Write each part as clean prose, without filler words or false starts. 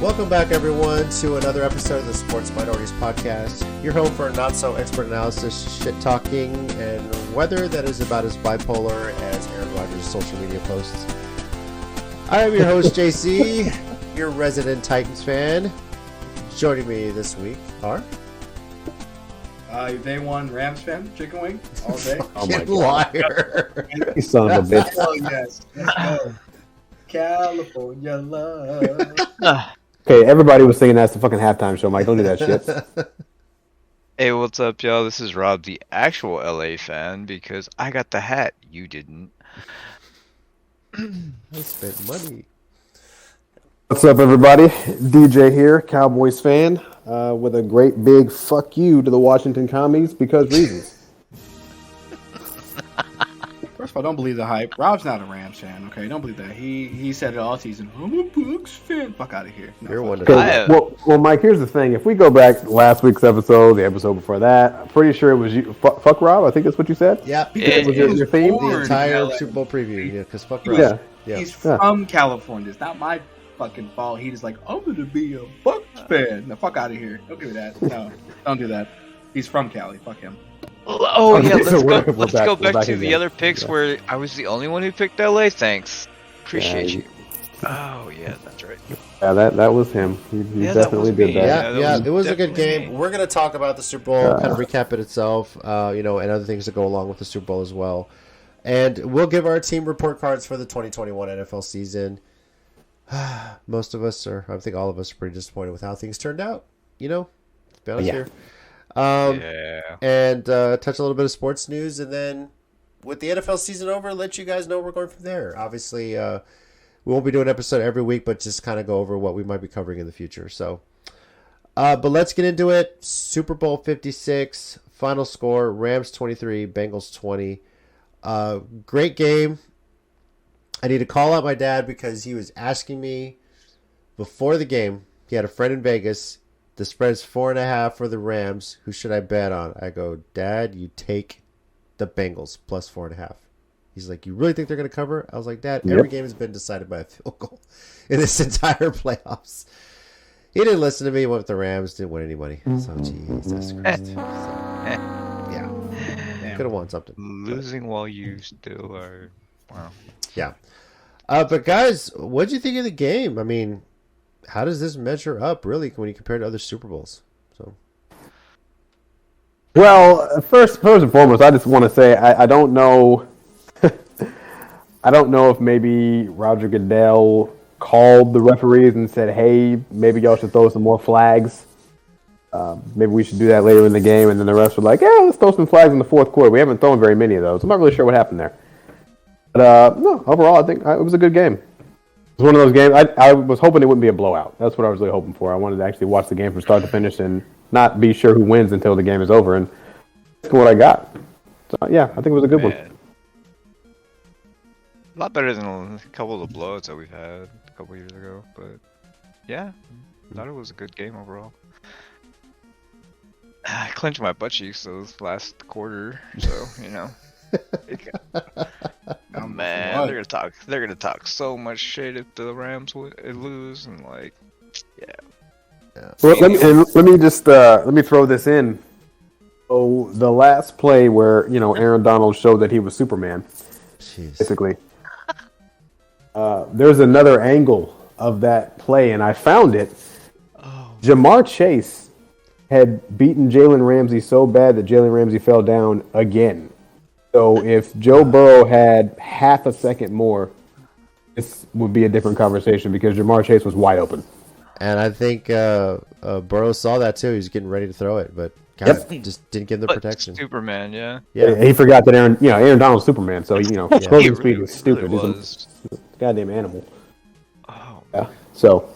Welcome back, everyone, to another episode of the Sports Minorities Podcast. Your home for not-so-expert analysis, shit-talking, and weather that is about as bipolar as Aaron Rodgers' social media posts. I am your host, JC, your resident Titans fan. Joining me this week are... Day one Rams fan, chicken wing, all day. Oh my liar. You son of a bitch. Oh, yes. Let's go. California love. Okay, everybody was singing that's the fucking halftime show, Mike. Don't do that shit. Hey, what's up, y'all? This is Rob, the actual LA fan, because I got the hat. You didn't. I spent money. What's up, everybody? DJ here, Cowboys fan, with a great big fuck you to the Washington Commies because reasons. First of all, don't believe the hype. Rob's not a Rams fan, okay? Don't believe that. He said it all season. I'm a Bucs fan. Fuck out of here. No, You're one of Okay, well, Mike, here's the thing. If we go back to last week's episode, the episode before that, I'm pretty sure it was you. Fuck Rob, I think that's what you said? Yep. It was your theme? The entire LA. Super Bowl preview. Yeah, because fuck Yeah. Rob. Yeah. He's from California. It's not my fucking fault. He just like, I'm going to be a Bucs fan. No, fuck out of here. Don't do that. No, don't do that. He's from Cali. Fuck him. Oh, yeah, Okay, so let's we're go back back to again. the other picks where I was the only one who picked LA. Thanks. Appreciate you. Oh, yeah, that's right. Yeah, that was him. He Yeah, that definitely was did me. that. Yeah, that it was a good definitely game. me. We're going to talk about the Super Bowl, kind of recap it itself, and other things that go along with the Super Bowl as well. And we'll give our team report cards for the 2021 NFL season. Most of us, or I think all of us, are pretty disappointed with how things turned out. To be honest here. Yeah. And touch a little bit of sports news, and then with the NFL season over, let you guys know where we're going from there. Obviously, we won't be doing an episode every week, but just kind of go over what we might be covering in the future. So, but let's get into it. Super Bowl 56, final score, Rams 23, Bengals 20. Great game. I need to call out my dad because he was asking me before the game. He had a friend in Vegas. The spread's 4.5 for the Rams. Who should I bet on? I go, Dad, you take the Bengals plus 4.5. He's like, you really think they're going to cover? I was like, Dad, every game has been decided by a field goal in this entire playoffs. He didn't listen to me. He went with the Rams. Didn't win any money. So, Jesus Christ. So, yeah. Could have won something. Losing while you still are. Wow. Yeah. But, guys, what did you think of the game? I mean, how does this measure up, really, when you compare it to other Super Bowls? So, Well, first and foremost, I just want to say I don't know. I don't know if maybe Roger Goodell called the referees and said, "Hey, maybe y'all should throw some more flags. Maybe we should do that later in the game." And then the refs were like, "Yeah, let's throw some flags in the fourth quarter." We haven't thrown very many of those. I'm not really sure what happened there. But no, overall, I think it was a good game. It was one of those games. I was hoping it wouldn't be a blowout. That's what I was really hoping for. I wanted to actually watch the game from start to finish and not be sure who wins until the game is over. And that's what I got. So, yeah, I think it was a good one. A lot better than a couple of the blowouts that we've had a couple years ago. But, yeah, I thought it was a good game overall. I clenched my butt cheeks those last quarter, so, Oh man, they're gonna talk so much shit if the Rams lose, and yeah. Well, let me just let me throw this in. So the last play where Aaron Donald showed that he was Superman, basically. There's another angle of that play, and I found it. Jamar Chase had beaten Jalen Ramsey so bad that Jalen Ramsey fell down again. So if Joe Burrow had half a second more, this would be a different conversation because Jamar Chase was wide open. And I think Burrow saw that too. He was getting ready to throw it, but just didn't give him the protection. Superman, yeah. He forgot that Aaron Donald's Superman, so closing speed was stupid. Really He's a goddamn animal. Oh, yeah. So,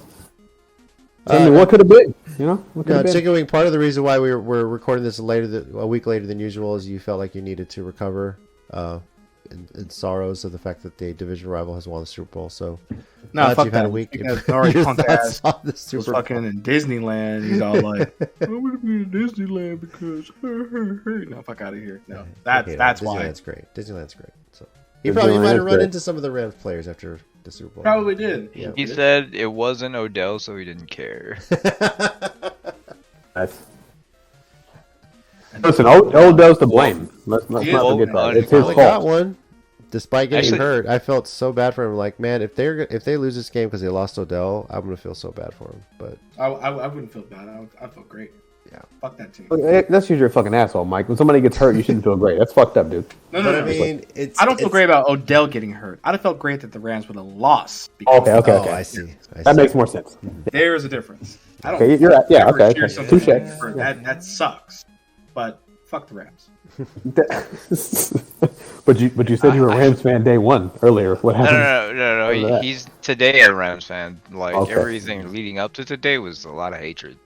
what could have been? What could have been? Chicken Wing, part of the reason why we're recording this a week later than usual is you felt like you needed to recover in sorrows of the fact that the division rival has won the Super Bowl. So No, fuck you've had that. a week. Nori punk ass on the was Super fucking Bowl. in Disneyland. He's all like, I'm going to be in Disneyland because... No, fuck out of here. No, that's why. Disneyland's great. So he probably might have run into some of the Rams players after the Super Bowl. Probably did. Yeah. He said it wasn't Odell, so he didn't care. Nice. Listen, Odell's to blame. Let's not forget that. It's his Finally got fault. one. Despite getting Actually- hurt, I felt so bad for him. Like, man, if they lose this game because they lost Odell, I'm gonna feel so bad for him. But I wouldn't feel bad. I feel great. Yeah. Fuck that team. Look, that's because you're a fucking asshole, Mike. When somebody gets hurt, you shouldn't feel great. That's fucked up, dude. No. I mean, it's. I don't feel great about Odell getting hurt. I'd have felt great that the Rams would have lost. because Okay. Oh, I see. That makes more sense. There's a difference. I don't. Okay, you're right. Yeah, ever okay. cheer something Touche. for that sucks. But fuck the Rams. But you said you were a Rams fan day one earlier. What happened? No. He's today a Rams fan. Like Okay. everything leading up to today was a lot of hatred.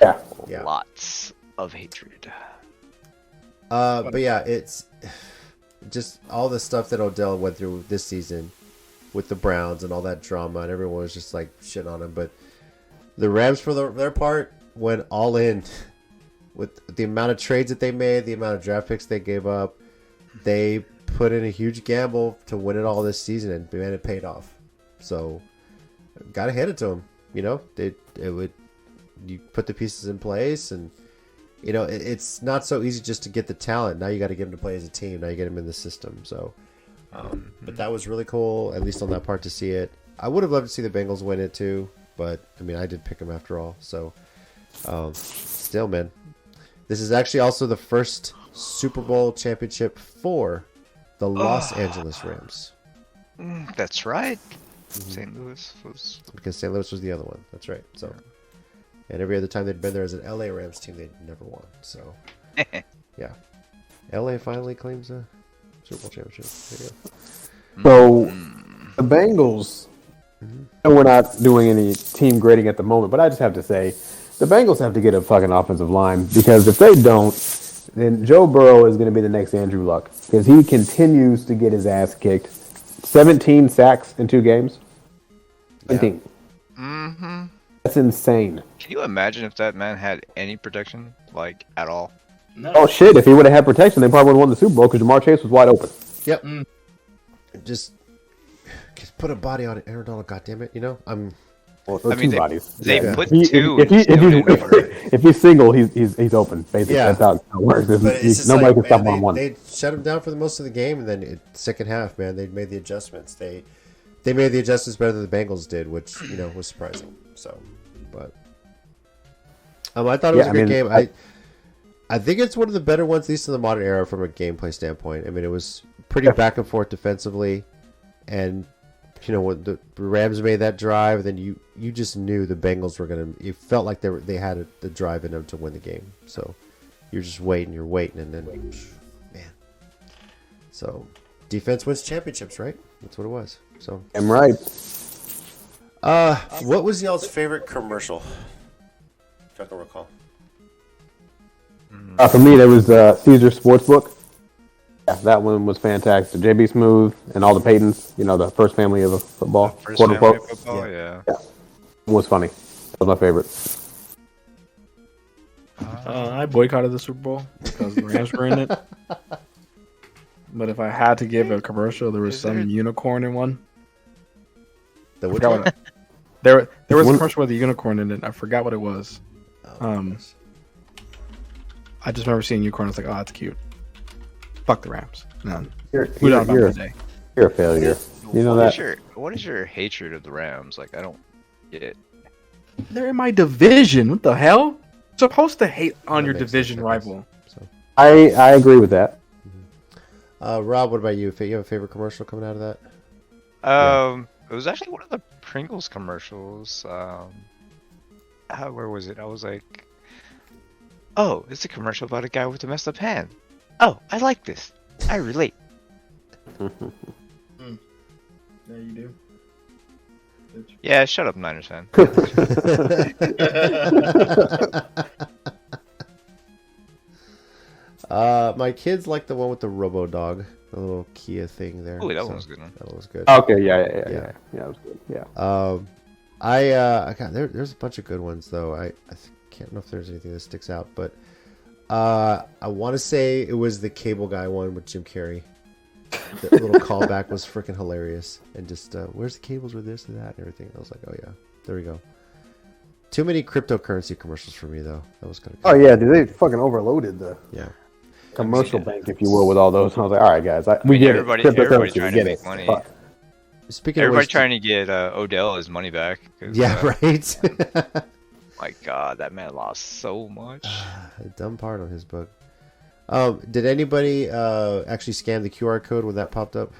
Yeah. Lots of hatred. But yeah, it's just all the stuff that Odell went through this season with the Browns and all that drama, and everyone was just like shit on him. But the Rams, for their part, went all in with the amount of trades that they made, the amount of draft picks they gave up. They put in a huge gamble to win it all this season, and man, it paid off. So, gotta hand it to them. You know, you put the pieces in place, and you know it's not so easy just to get the talent. Now you got to get them to play as a team. Now you get them in the system. So, but that was really cool, at least on that part, to see it. I would have loved to see the Bengals win it too, but I mean, I did pick them after all. So, still, man, this is actually also the first Super Bowl championship for the Los Angeles Rams. That's right. St. Louis was. Because St. Louis was the other one. That's right. So, and every other time they'd been there as an LA Rams team, they'd never won. So, yeah, LA finally claims a Super Bowl championship. There you go. So the Bengals, and we're not doing any team grading at the moment, but I just have to say, the Bengals have to get a fucking offensive line, because if they don't, then Joe Burrow is going to be the next Andrew Luck, because he continues to get his ass kicked. 17 sacks in 2 games. 17. Mm-hmm. That's insane. Can you imagine if that man had any protection, like at all? No. Oh shit! If he would have had protection, they probably would have won the Super Bowl, because Jamar Chase was wide open. Yep. Just put a body on it, Aaron Donald. Goddamn it! You know, Well, I mean, two bodies. They Yeah. put If two. if he's single, he's open. Basically, Yeah. that's how it works. but it's just Nobody like, can stop man, on one. They shut him down for the most of the game, and then second half, man, they made the adjustments. They made the adjustments better than the Bengals did, which was surprising. So, but I thought it was a good game. I think it's one of the better ones, at least in the modern era, from a gameplay standpoint. I mean, it was pretty back and forth defensively, and when the Rams made that drive, then you just knew the Bengals were gonna. You felt like they had the drive in them to win the game. So you're just waiting, and then man. So defense wins championships, right? That's what it was. So I'm right. what was y'all's favorite commercial? If I can recall. For me, there was Caesar Sportsbook. Yeah, that one was fantastic. JB Smooth and all the Paytons, the first family of football, First quote family unquote. football, yeah. It was funny. That was my favorite. I boycotted the Super Bowl because the Rams were in it. But if I had to give a commercial, there was Is some there- unicorn in one. The I which forgot one? what there was a One- commercial with a unicorn in it. I forgot what it was. I just remember seeing unicorn. I was like, oh, that's cute. Fuck the Rams. No, You're, we don't you're, about today. you're a failure. You know that? What is your hatred of the Rams? Like, I don't get it. They're in my division. What the hell? You're supposed to hate on That your makes sense, division I guess. rival. So, I agree with that. Rob, what about you? You have a favorite commercial coming out of that? It was actually one of the Pringles commercials. Where was it? I was like, oh, it's a commercial about a guy with a messed up hand. Oh, I like this. I relate. Yeah, you do. Yeah, shut up, Niners fan. My kids like the one with the Robo Dog, the little Kia thing there. Oh, that one was a good one. That one was good. Okay, yeah, that was good. Yeah. There's a bunch of good ones though. I can't know if there's anything that sticks out, but I want to say it was the Cable Guy one with Jim Carrey. The little callback was freaking hilarious. And just, where's the cables with this and that and everything? I was like, oh yeah, there we go. Too many cryptocurrency commercials for me, though. That was kind of Oh yeah, dude, they fucking overloaded the commercial Yeah. bank, if you will, with all those. And I was like, all right, guys, we get everybody it. Cryptocurrency, trying we to get make it. money. Fuck. Speaking Everybody of which, trying to get Odell his money back. 'Cause, yeah, right. My God, that man lost so much. A dumb part on his book. Did anybody actually scan the QR code when that popped up?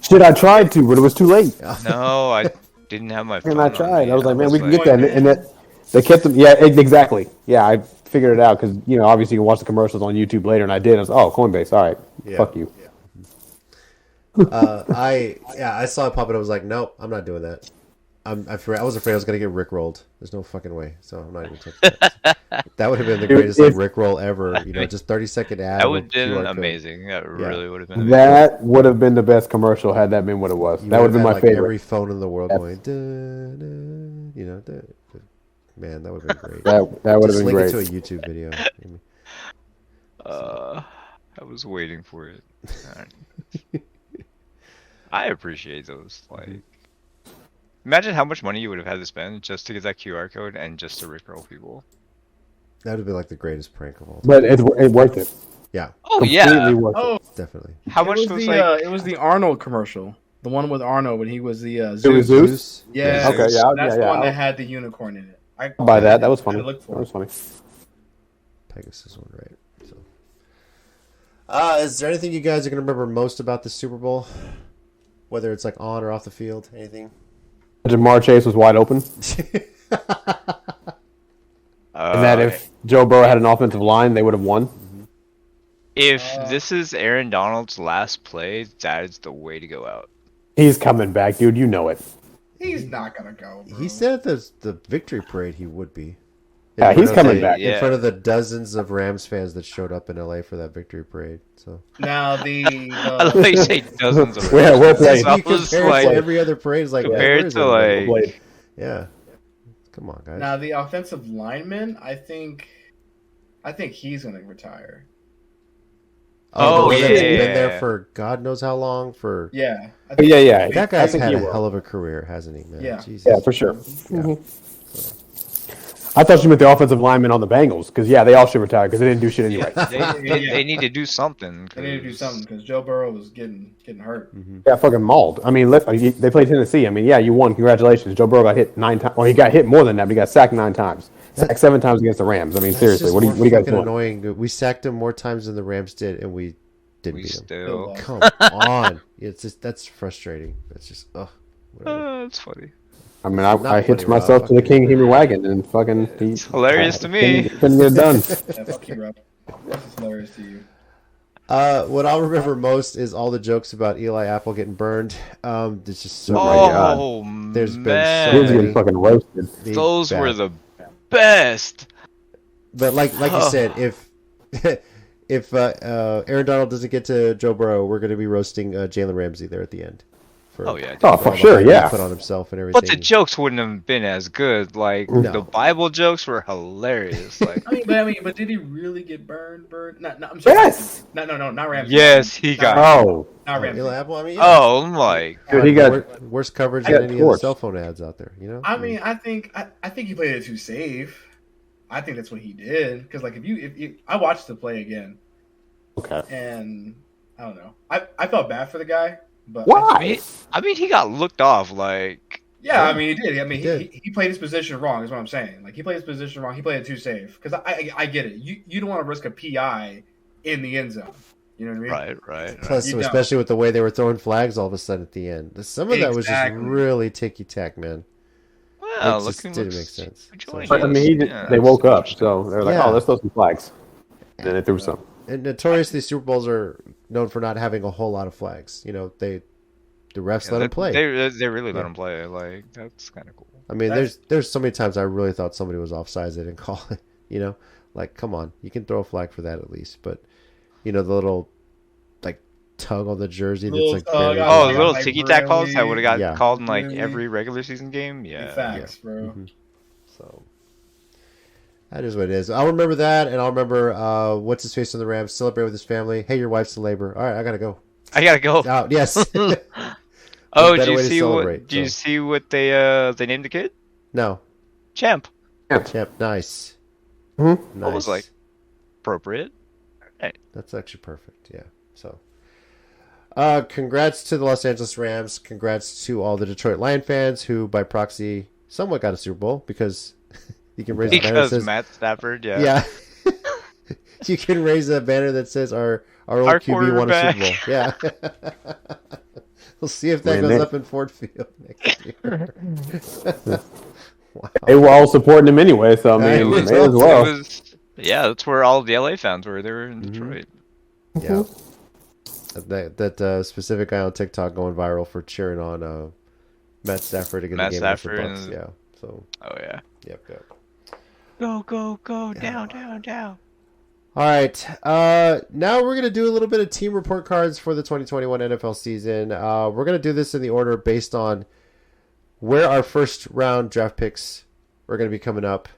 Shit, I tried to, but it was too late. No, I didn't have my phone. And I on tried. me. I was like, man, we can like- get that. And that they kept them. Yeah, exactly. Yeah, I figured it out because obviously you can watch the commercials on YouTube later, and I did. I was oh, Coinbase. All right, Yeah. fuck you. I saw it pop and I was like, nope, I'm not doing that. I was afraid I was gonna get rickrolled. There's no fucking way, so I'm not even touching that. That would have been the greatest rickroll ever. Just 30-second ad. That would have with QR been code. amazing. That really would have been amazing. That would have been the best commercial had that been what it was. You That would have been had, my like, favorite. Every phone in the world Yes. going, man, that would have been great. That would have Just been link great. it to a YouTube video. I was waiting for it. I appreciate those. Like, imagine how much money you would have had to spend just to get that QR code and just to rickroll people. That would have been like the greatest prank of all time. But it's worth it. Yeah, Oh Completely yeah. worth it. Oh, definitely. How much it was it was the Arnold commercial. The one with Arnold when he was the It was Zeus. Zeus. yeah. Okay, yeah, That's yeah. the one I'll that had the unicorn in it. buy that. That was funny. I looked That for was it. funny. Pegasus one, right? So, is there anything you guys are gonna remember most about the Super Bowl? Whether it's like on or off the field, anything? Jamar Chase was wide open, and that if Joe Burrow had an offensive line, they would have won. If this is Aaron Donald's last play, that is the way to go out. He's coming back, dude. You know it. He's not gonna go. Bro. He said at the victory parade he would be. Yeah, In he's front of coming the- back. in Yeah. front of the dozens of Rams fans that showed up in LA for that victory parade. So Now I like you say dozens of. Yeah, well played. if I you was compare it like- to every other parade, it's like Compared where is to, everybody? like- Played. Yeah, come on, guys. now the offensive lineman. I think he's gonna retire. Oh, the one that's yeah. been there for God knows how long. For Yeah. I But yeah. that I guy's think had he a will. hell of a career, hasn't he, man? Yeah. Jesus. Yeah, for sure. I thought you meant the offensive lineman on the Bengals because they all should retire because they didn't do shit anyway. They need to do something. They need to do something because Joe Burrow was getting hurt. Yeah, fucking mauled. I mean, they played Tennessee. I mean, yeah, you won. Congratulations. Joe Burrow got hit 9 times. Well, he got hit more than that, but he got sacked 9 times. Sacked 7 times against the Rams. I mean, That's seriously, just what do more you guys fucking doing? annoying. We sacked him more times than the Rams did, and we didn't We beat him. still. Come on, it's just that's frustrating. It's just whatever. That's funny. I mean, Not I hitched funny, myself Rob. to the King Henry wagon and fucking. It's hilarious to me. Couldn't get it done. Yeah, fuck you, Rob. That's hilarious to you. What I'll remember most is all the jokes about Eli Apple getting burned. There's just so Oh many. There's been man, so He was many. getting fucking roasted. those bad. were the best. But like you said, if Aaron Donald doesn't get to Joe Burrow, we're going to be roasting Jalen Ramsey there at the end. Oh yeah. Oh, all for the sure, hype he yeah. put on himself and everything. But the jokes wouldn't have been as good. Like No. the Bible jokes were hilarious. Like But did he really get burned? No, I'm sorry. Yes. No, not Ramsey. yes, he got. Oh, Not Ramsey. Eli Apple, I mean, Oh, I'm like, dude, he got. worse coverage he than got any of the torched. cell phone ads out there. You know. I mean, I think he played it too safe. I think that's what he did. Because like if you I watched the play again Okay. and I don't know. I felt bad for the guy, but Why? I mean, he got looked off. Like, Yeah, I mean he did. I mean He did. he played his position wrong. Is what I'm saying. Like he played his position wrong. He played it too safe. Because I get it. You don't want to risk a PI in the end zone. You know what I mean? right. Plus, You don't. especially with the way they were throwing flags all of a sudden at the end, some of that was just Exactly. really ticky tack, man. Well, It just looking didn't looks make sense. joyous. But, I mean, Yeah, they woke up, that's so they were like, Yeah. "Oh, let's throw some flags." And then they threw some. And notoriously, Super Bowls are known for not having a whole lot of flags. You know, the refs let them play. They really let Yeah. him play. Like, that's kind of cool. I mean, That's- there's so many times I really thought somebody was offsides. They didn't call it. You know, like come on, you can throw a flag for that at least. But the little like tug on the jersey that's Little like tug, barely- yeah. Oh, the got, little like, ticky tack calls that would have got Yeah. called in like Really? every regular season game. Yeah. Facts, bro. Mhm. So that is what it is. I'll remember that, and I'll remember what's his face on the Rams celebrate with his family. Hey, your wife's in labor. All right, I gotta go. I gotta go. Oh, yes. Oh, better do you way to see celebrate, what? Do you so. see what they named the kid? No. Champ. Champ, nice. Mhm. Nice. I was like, appropriate. That's actually perfect. Yeah. So, congrats to the Los Angeles Rams. Congrats to all the Detroit Lion fans who, by proxy, somewhat got a Super Bowl because you can raise a banner that Because says, Matt Stafford, yeah. yeah. You can raise a banner that says our old Our QB won a Super Bowl. quarterback. Yeah. We'll see if that Man, goes they- up in Ford Field next year. Wow. They were all supporting him anyway, so I Yeah, mean, it may was as It well. was, yeah, that's where all the LA fans were. They were in Mhm. Detroit. Yeah. That specific guy on TikTok going viral for cheering on Matt Stafford to get Matt the game Stafford against the Bucks. and- Yeah. So, Oh yeah. yep. Go, go, go, down, down, down. All right. Now we're going to do a little bit of team report cards for the 2021 NFL season. We're going to do this in the order based on where our first round draft picks are going to be coming up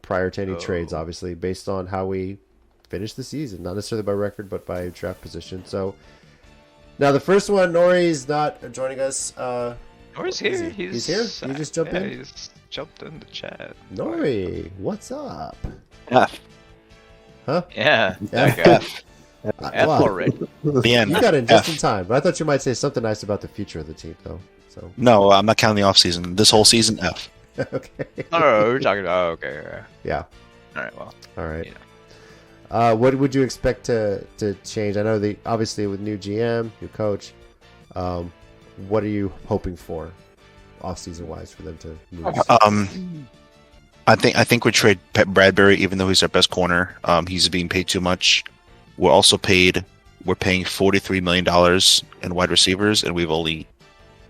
prior to any trades, obviously, based on how we finish the season. Not necessarily by record, but by draft position. So now the first one, Nori's not joining us. Nori's Is here. he? He's here? You just jumped in? He just jumped in the chat. Nori, what's up? F. Huh? Yeah. Yeah. That guy. F. F Wow. already. The end. You got in just F. in time, but I thought you might say something nice about the future of the team, though. So No, I'm not counting the off season. This whole season, F. okay, No, we're talking about. Oh, okay. Yeah. yeah, All right. Well. all right. Yeah. What would you expect to change? I know obviously with new GM, new coach. What are you hoping for, off season wise, for them to move? I think we trade Bradbury, even though he's our best corner. He's being paid too much. We're paying $43 million in wide receivers, and we've only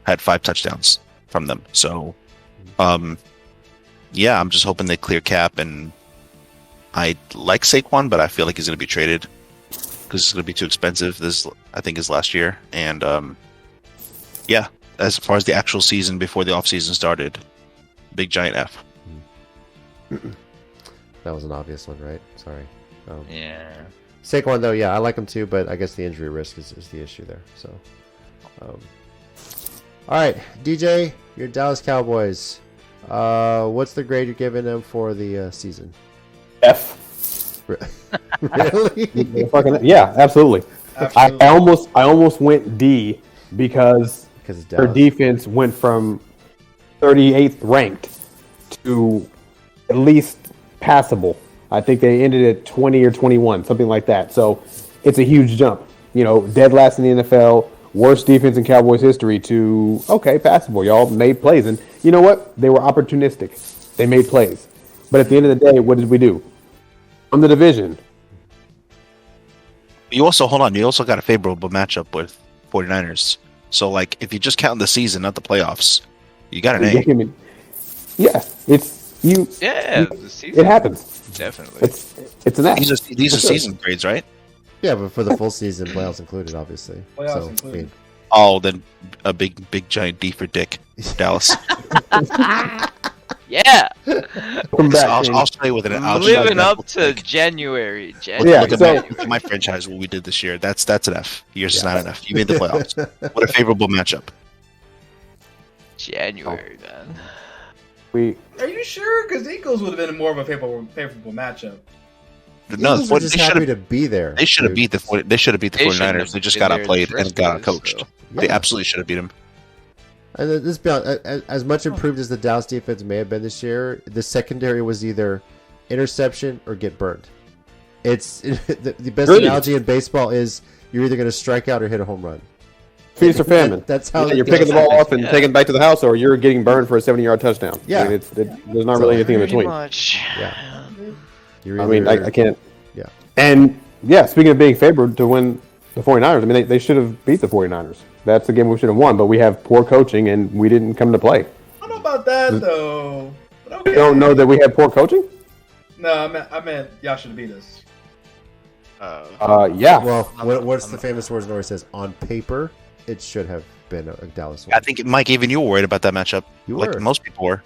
had 5 touchdowns from them. So, yeah, I'm just hoping they clear cap. And I like Saquon, but I feel like he's going to be traded because it's going to be too expensive. I think, is last year. And yeah, as far as the actual season before the offseason started, big giant F. That was an obvious one, right? Sorry. Yeah. Saquon, though, yeah, I like him too, but I guess the injury risk is the issue there. So, all right, DJ, your Dallas Cowboys. What's the grade you're giving them for the season? F. Really? Fucking, yeah, absolutely. Absolutely. I almost went D because Because it's their Dallas. defense went from 38th ranked to at least passable. I think they ended at 20 or 21, something like that. So it's a huge jump. You know, dead last in the NFL, worst defense in Cowboys history to, okay, passable. Y'all made plays. And you know what? They were opportunistic. They made plays. But at the end of the day, what did we do? On the division. You also got a favorable matchup with 49ers. So, like, if you just count the season, not the playoffs, you got an A. I mean, yeah, it's you. Yeah. you- The season. It happens. Definitely. It's an F. These are season grades, right? Yeah, but for the full season, playoffs included, obviously. Playoffs so, included. Oh, then a big giant D for Dick, Dallas. Yeah. Come back. I'll James. say with an I'll Living say up with to Dick. January. Yeah, Look at so- my franchise. What we did this year. That's an F. Yours is not an F. You made the playoffs. What a favorable matchup. January, man. we Are you sure? Because the Eagles would have been more of a favorable matchup. No, Eagles are just they should happy have. to be there. They should have dude. beat the 49ers. They just got been there in outplayed the and first got place, outcoached. so. Yeah. They absolutely should have beat them. And let's be honest, as much improved as the Dallas defense may have been this year, the secondary was either interception or get burned. It's the best Really? analogy in baseball is you're either going to strike out or hit a home run. feast or famine. That's how Yeah, you're the picking the game's ball up and Yeah. taking it back to the house, or you're getting burned for a 70-yard touchdown. Yeah. I mean, there's not really anything in Pretty between. much. Yeah. You're I mean, I either- can't. Yeah. And yeah, speaking of being favored to win the 49ers, I mean, they should have beat the 49ers. That's the game we should have won, but we have poor coaching and we didn't come to play. I don't know about that though. But okay. You don't know that we had poor coaching? No, I meant y'all should have beat us. Yeah. Well, what's the famous words Nori says? On paper, it should have been a Dallas win. I think, Mike, even you were worried about that matchup. You like were. most people were.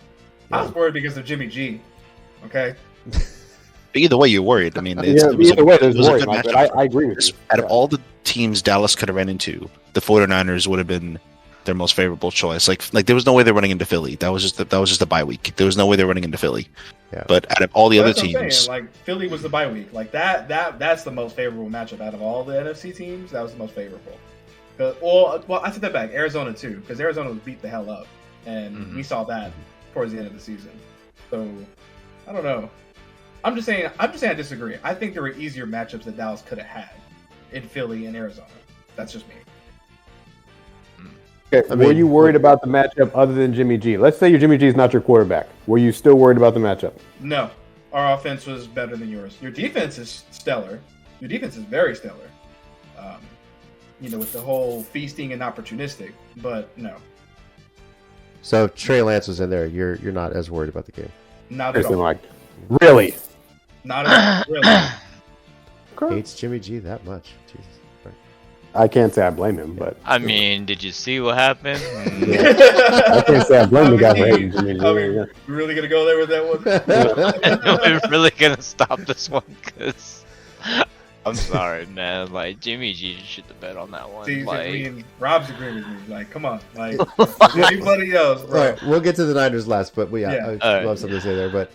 I was worried because of Jimmy G. Okay. Either way, you're worried. I mean, either way, there's it was a worry, good Mike, but matchup. I agree with you. Out of all the teams Dallas could have ran into, the 49ers would have been their most favorable choice. Like there was no way they're running into Philly. That was just a bye week. There was no way they're running into Philly. Yeah. But out of all the But other that's what I'm teams, saying, like Philly was the bye week. Like that's the most favorable matchup out of all the NFC teams. That was the most favorable. Well, I took that back. Arizona too, because Arizona was beat the hell up, and we saw that towards the end of the season. So I don't know. I'm just saying I disagree. I think there were easier matchups that Dallas could have had in Philly and Arizona. That's just me. Okay, were you worried about the matchup other than Jimmy G? Let's say your Jimmy G is not your quarterback. Were you still worried about the matchup? No, our offense was better than yours. Your defense is stellar. Your defense is very stellar. With the whole feasting and opportunistic, but no, So if Trey Lance was in there, you're not as worried about the game. not at Listen, all. like, really? Not at all. Really. Hates Jimmy G that much. Jesus. I can't say I blame him, but I mean, did you see what happened? I can't say I blame the guy for hating Jimmy G. Are we really gonna go there with that one? We're really gonna stop this one because I'm sorry, man. Like Jimmy G shit the bed on that one. See, Like, Rob's agreeing with me. Like, come on, like anybody else, All bro. right, we'll get to the Niners last, but I Alright. love something to say there. But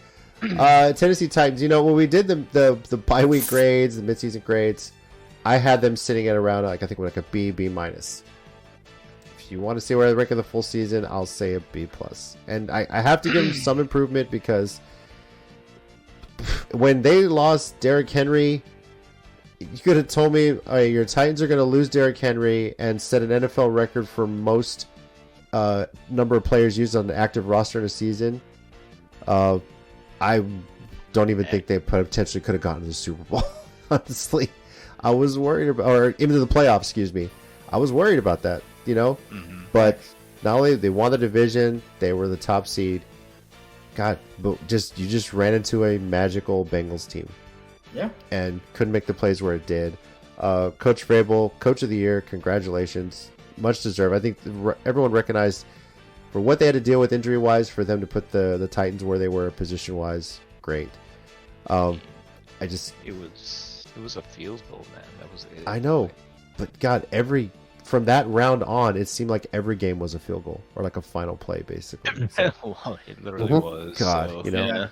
Tennessee Titans, when we did the bye week grades, the midseason grades, I had them sitting at around I think like a B minus. If you want to see where I rank in the full season, I'll say a B plus. And I have to give them some improvement because when they lost Derrick Henry, you could have told me, all right, your Titans are going to lose Derrick Henry and set an NFL record for most number of players used on the active roster in a season. I don't even think they potentially could have gotten to the Super Bowl. Honestly, I was worried about, or into the playoffs. Excuse me, I was worried about that. But not only they won the division, they were the top seed. God, but you just ran into a magical Bengals team. Yeah. And couldn't make the plays where it did. Coach Vrabel, Coach of the Year, congratulations. Much deserved. I think everyone recognized for what they had to deal with injury-wise, for them to put the Titans where they were position-wise, great. it was a field goal, man. That was it. I know, but God, from that round on, it seemed like every game was a field goal or like a final play, basically. Well, it literally was. God, so, Yeah.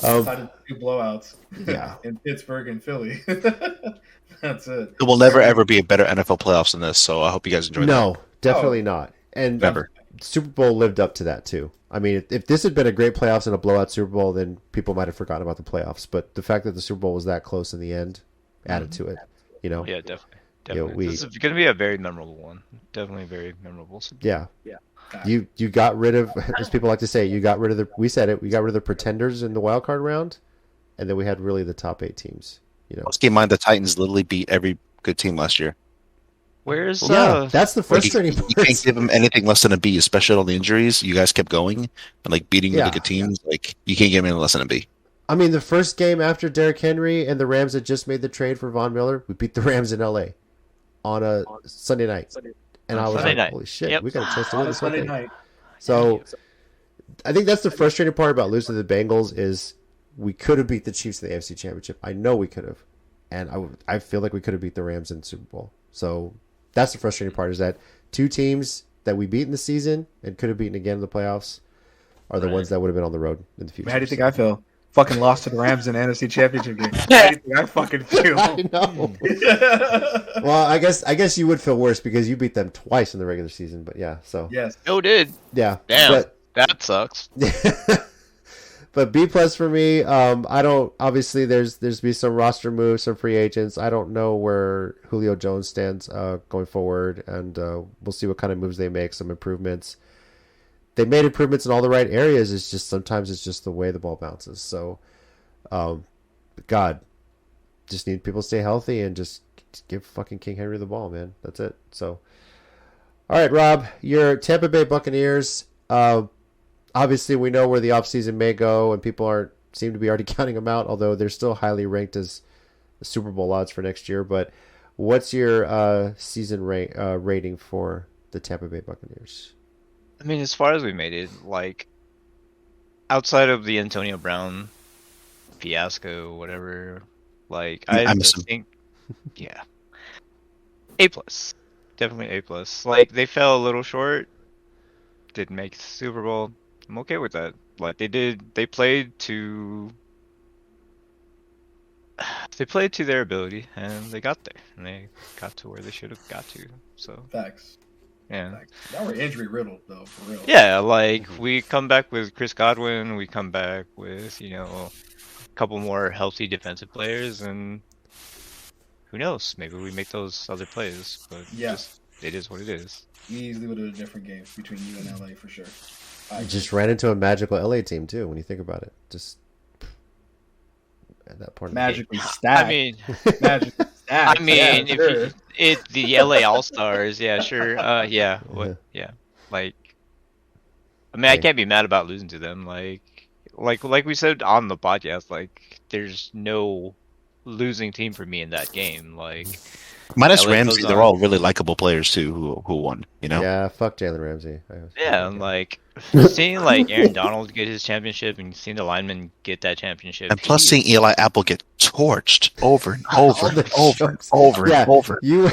Um, Decided to do blowouts. Yeah. In Pittsburgh and Philly. That's it. it will never ever be a better NFL playoffs than this. So I hope you guys enjoy that. No, definitely not. And Never. Super Bowl lived up to that too. I mean, if this had been a great playoffs and a blowout Super Bowl, then people might have forgotten about the playoffs. But the fact that the Super Bowl was that close in the end added to it. Yeah, definitely. Yeah, This is going to be a very memorable one. Definitely very memorable. Yeah. You got rid of, as people like to say, we got rid of the pretenders in the wild card round, and then we had really the top 8 teams. Let's keep in mind the Titans literally beat every good team last year. Where's that's the frustrating you part. can't give them anything less than a B, especially with all the injuries. You guys kept going and beating Yeah. really good teams. You can't give them anything less than a B. I mean, the first game after Derrick Henry and the Rams had just made the trade for Von Miller, we beat the Rams in LA on a Sunday night. And I was Sunday like, night. holy shit, Yep. we got a chance to win On a this whole Sunday thing. night. So I think that's the frustrating part about losing to the Bengals is we could have beat the Chiefs in the AFC Championship. I know we could have. And I feel like we could have beat the Rams in the Super Bowl. So that's the frustrating part is that 2 teams that we beat in the season and could have beaten again in the playoffs are the ones that would have been on the road in the future. How do you think I feel? Fucking lost to the Rams in the NFC Championship game. How do you think I fucking feel? I know. Well, I guess you would feel worse because you beat them twice in the regular season. But yeah, so Yes. No, did. yeah. Damn. That sucks. But B plus for me. I don't. Obviously, there's be some roster moves, some free agents. I don't know where Julio Jones stands going forward, and we'll see what kind of moves they make. Some improvements. They made improvements in all the right areas. It's just sometimes it's just the way the ball bounces. So, God, just need people to stay healthy and just give fucking King Henry the ball, man. That's it. So, all right, Rob, your Tampa Bay Buccaneers. Obviously, we know where the offseason may go, and people seem to be already counting them out, although they're still highly ranked as the Super Bowl odds for next year. But what's your season rating for the Tampa Bay Buccaneers? I mean, as far as we made it, outside of the Antonio Brown fiasco, whatever. Like I I miss just him. think, yeah, A plus, definitely A plus. Like they fell a little short, didn't make the Super Bowl. I'm okay with that. Like they played to their ability, and they got there, and they got to where they should have got to. So Facts. yeah. Facts. Y'all were injury riddled though, for real. Yeah, like we come back with Chris Godwin, we come back with, a couple more healthy defensive players, and who knows, maybe we make those other plays, but Yeah. just it is what it is. Easily would have been a different game between you and LA for sure. You just ran into a magical LA team too. When you think about it, just at that point. magically stacked. I mean, magically stacked. I mean, yeah, if the LA All Stars, yeah, sure, yeah, yeah, like, I mean, I can't be mad about losing to them, like we said on the podcast, like, there's no losing team for me in that game, like. Minus LA Ramsey, goes they're on. all really likable players too who won, you know? Yeah, fuck Jalen Ramsey. Yeah, and like seeing like Aaron Donald get his championship and seeing the linemen get that championship, And plus he- seeing Eli Apple get torched over and over and the over and jokes. over Yeah, and over. you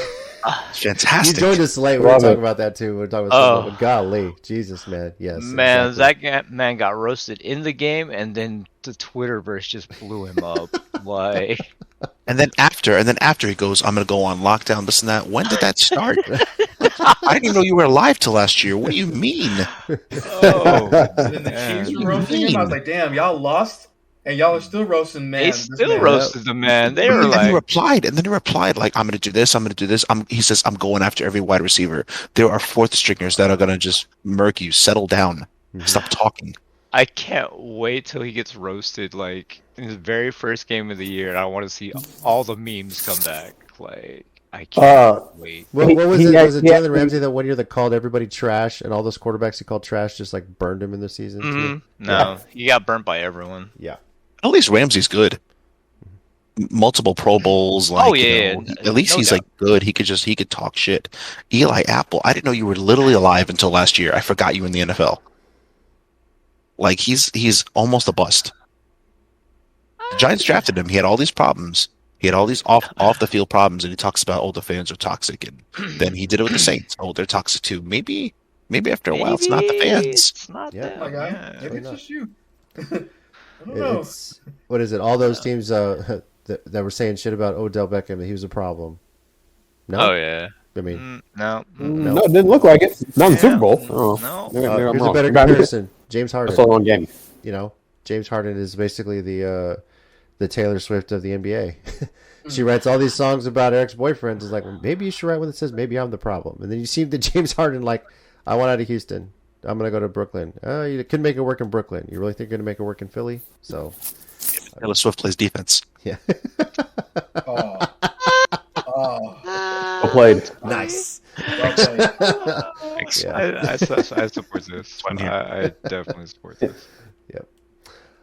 It's fantastic. joined us late. We were Love talking it. about that too. We were talking about Oh. but golly, Jesus, man. Yes, man, exactly. that man got roasted in the game, and then the Twitterverse just blew him up. Like, And then after he goes, I'm gonna go on lockdown, this and that. When did that start? I didn't even know you were alive till last year. What do you mean? oh, And then the man. Chiefs were roasting him. I was like, damn, y'all lost, and y'all are still roasting man. They this still man. roasted the man. They were And then he like, replied, like, I'm gonna do this, I'm gonna do this. He says, I'm going after every wide receiver. There are fourth stringers that are gonna just murk you. Settle down. Stop talking. I can't wait till he gets roasted, like, in his very first game of the year, and I want to see all the memes come back. Like, I can't wait. What was He- it? he Was it actually- Jalen Ramsey that one year that called everybody trash, and all those quarterbacks he called trash just like burned him in the season too? No, he got burnt by everyone. Yeah. At least Ramsey's good. Multiple Pro Bowls, like Oh, yeah, you know, yeah, at least no he's doubt. like good. He could talk shit. Eli Apple, I didn't know you were literally alive until last year. I forgot you in the NFL. Like he's almost a bust. The Giants drafted him. He had all these problems. He had all these off the field problems, and he talks about the fans are toxic, and then he did it with the Saints. Oh, they're toxic too. Maybe after a while, it's not the Maybe fans. It's not Yeah. them. My guy, yeah. maybe it's not? just you. I don't know. It's what is it? All those teams that were saying shit about Odell Beckham that he was a problem. No, Oh yeah. I mean, No. No, it didn't look like it. Not in the Super Bowl. Oh, No. maybe I'm here's a wrong. better Maybe I comparison. James Harden. saw one game. You know, James Harden is basically the Taylor Swift of the NBA. She writes all these songs about her ex-boyfriends. It's like, well, maybe you should write one that says, maybe I'm the problem. And then you see the James Harden like, I want out of Houston. I'm going to go to Brooklyn. You couldn't make it work in Brooklyn. You really think you're going to make it work in Philly? So, Taylor Swift plays defense. yeah. Oh. Oh. Well played. Nice. Well played. I support this. I definitely support this.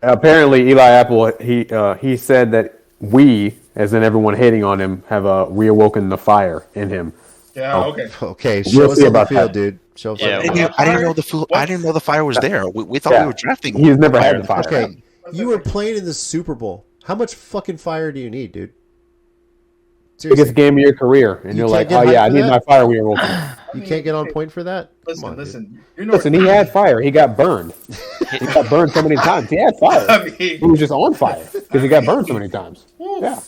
Apparently, Eli Apple he said that we, as in everyone hating on him, have reawoken the fire in him. Yeah, okay. Okay, We'll show us see on the about field, that. dude. Show us Yeah, on the I field. didn't know the fire was there. We thought Yeah. we were drafting. He's never had the fire. Okay, you were playing in the Super Bowl. How much fucking fire do you need, dude? Seriously, Biggest game of your career, and You you're can't like, get oh hyped yeah, I for need that? my fire reawoken. you can't get on point for that? Come on, dude. Listen. Listen, he had fire. He got burned. He got burned so many times. He had fire. I mean, He was just on fire because he got burned so many times. Yeah,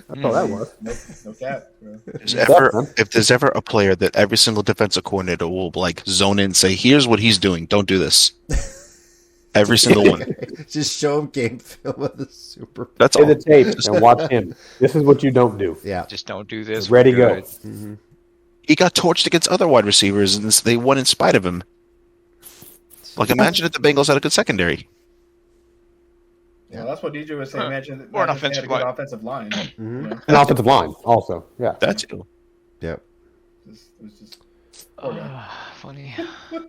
that's all that was. no cap. Bro. If there's ever a player that every single defensive coordinator will like zone in and say, here's what he's doing, don't do this. Every single one. Just show him game film of the Super Bowl. That's Play all. the tape and watch him. This is what you don't do. Yeah. Just don't do this. Ready, we're go. good. He got torched against other wide receivers, and they won in spite of him. Like, imagine if the Bengals had a good secondary. Yeah, that's what DJ was saying. Imagine, Or an imagine if they had a offensive good line. offensive line. You know? An offensive line also. Yeah. That too. Yep. It was just Funny. All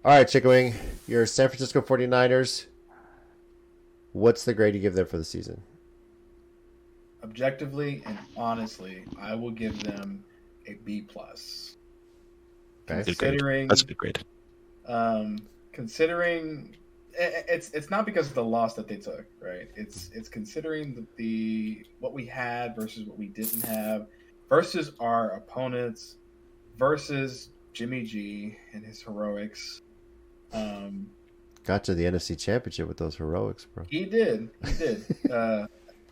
right, Chicken Wing. Your San Francisco 49ers. What's the grade you give them for the season? objectively and honestly, I will give them a B plus. Okay. Good grade. Considering That's a good grade. considering it's not because of the loss that they took, right? It's considering the what we had versus what we didn't have, versus our opponents, versus Jimmy G and his heroics. Got to the NFC Championship with those heroics, bro. He did.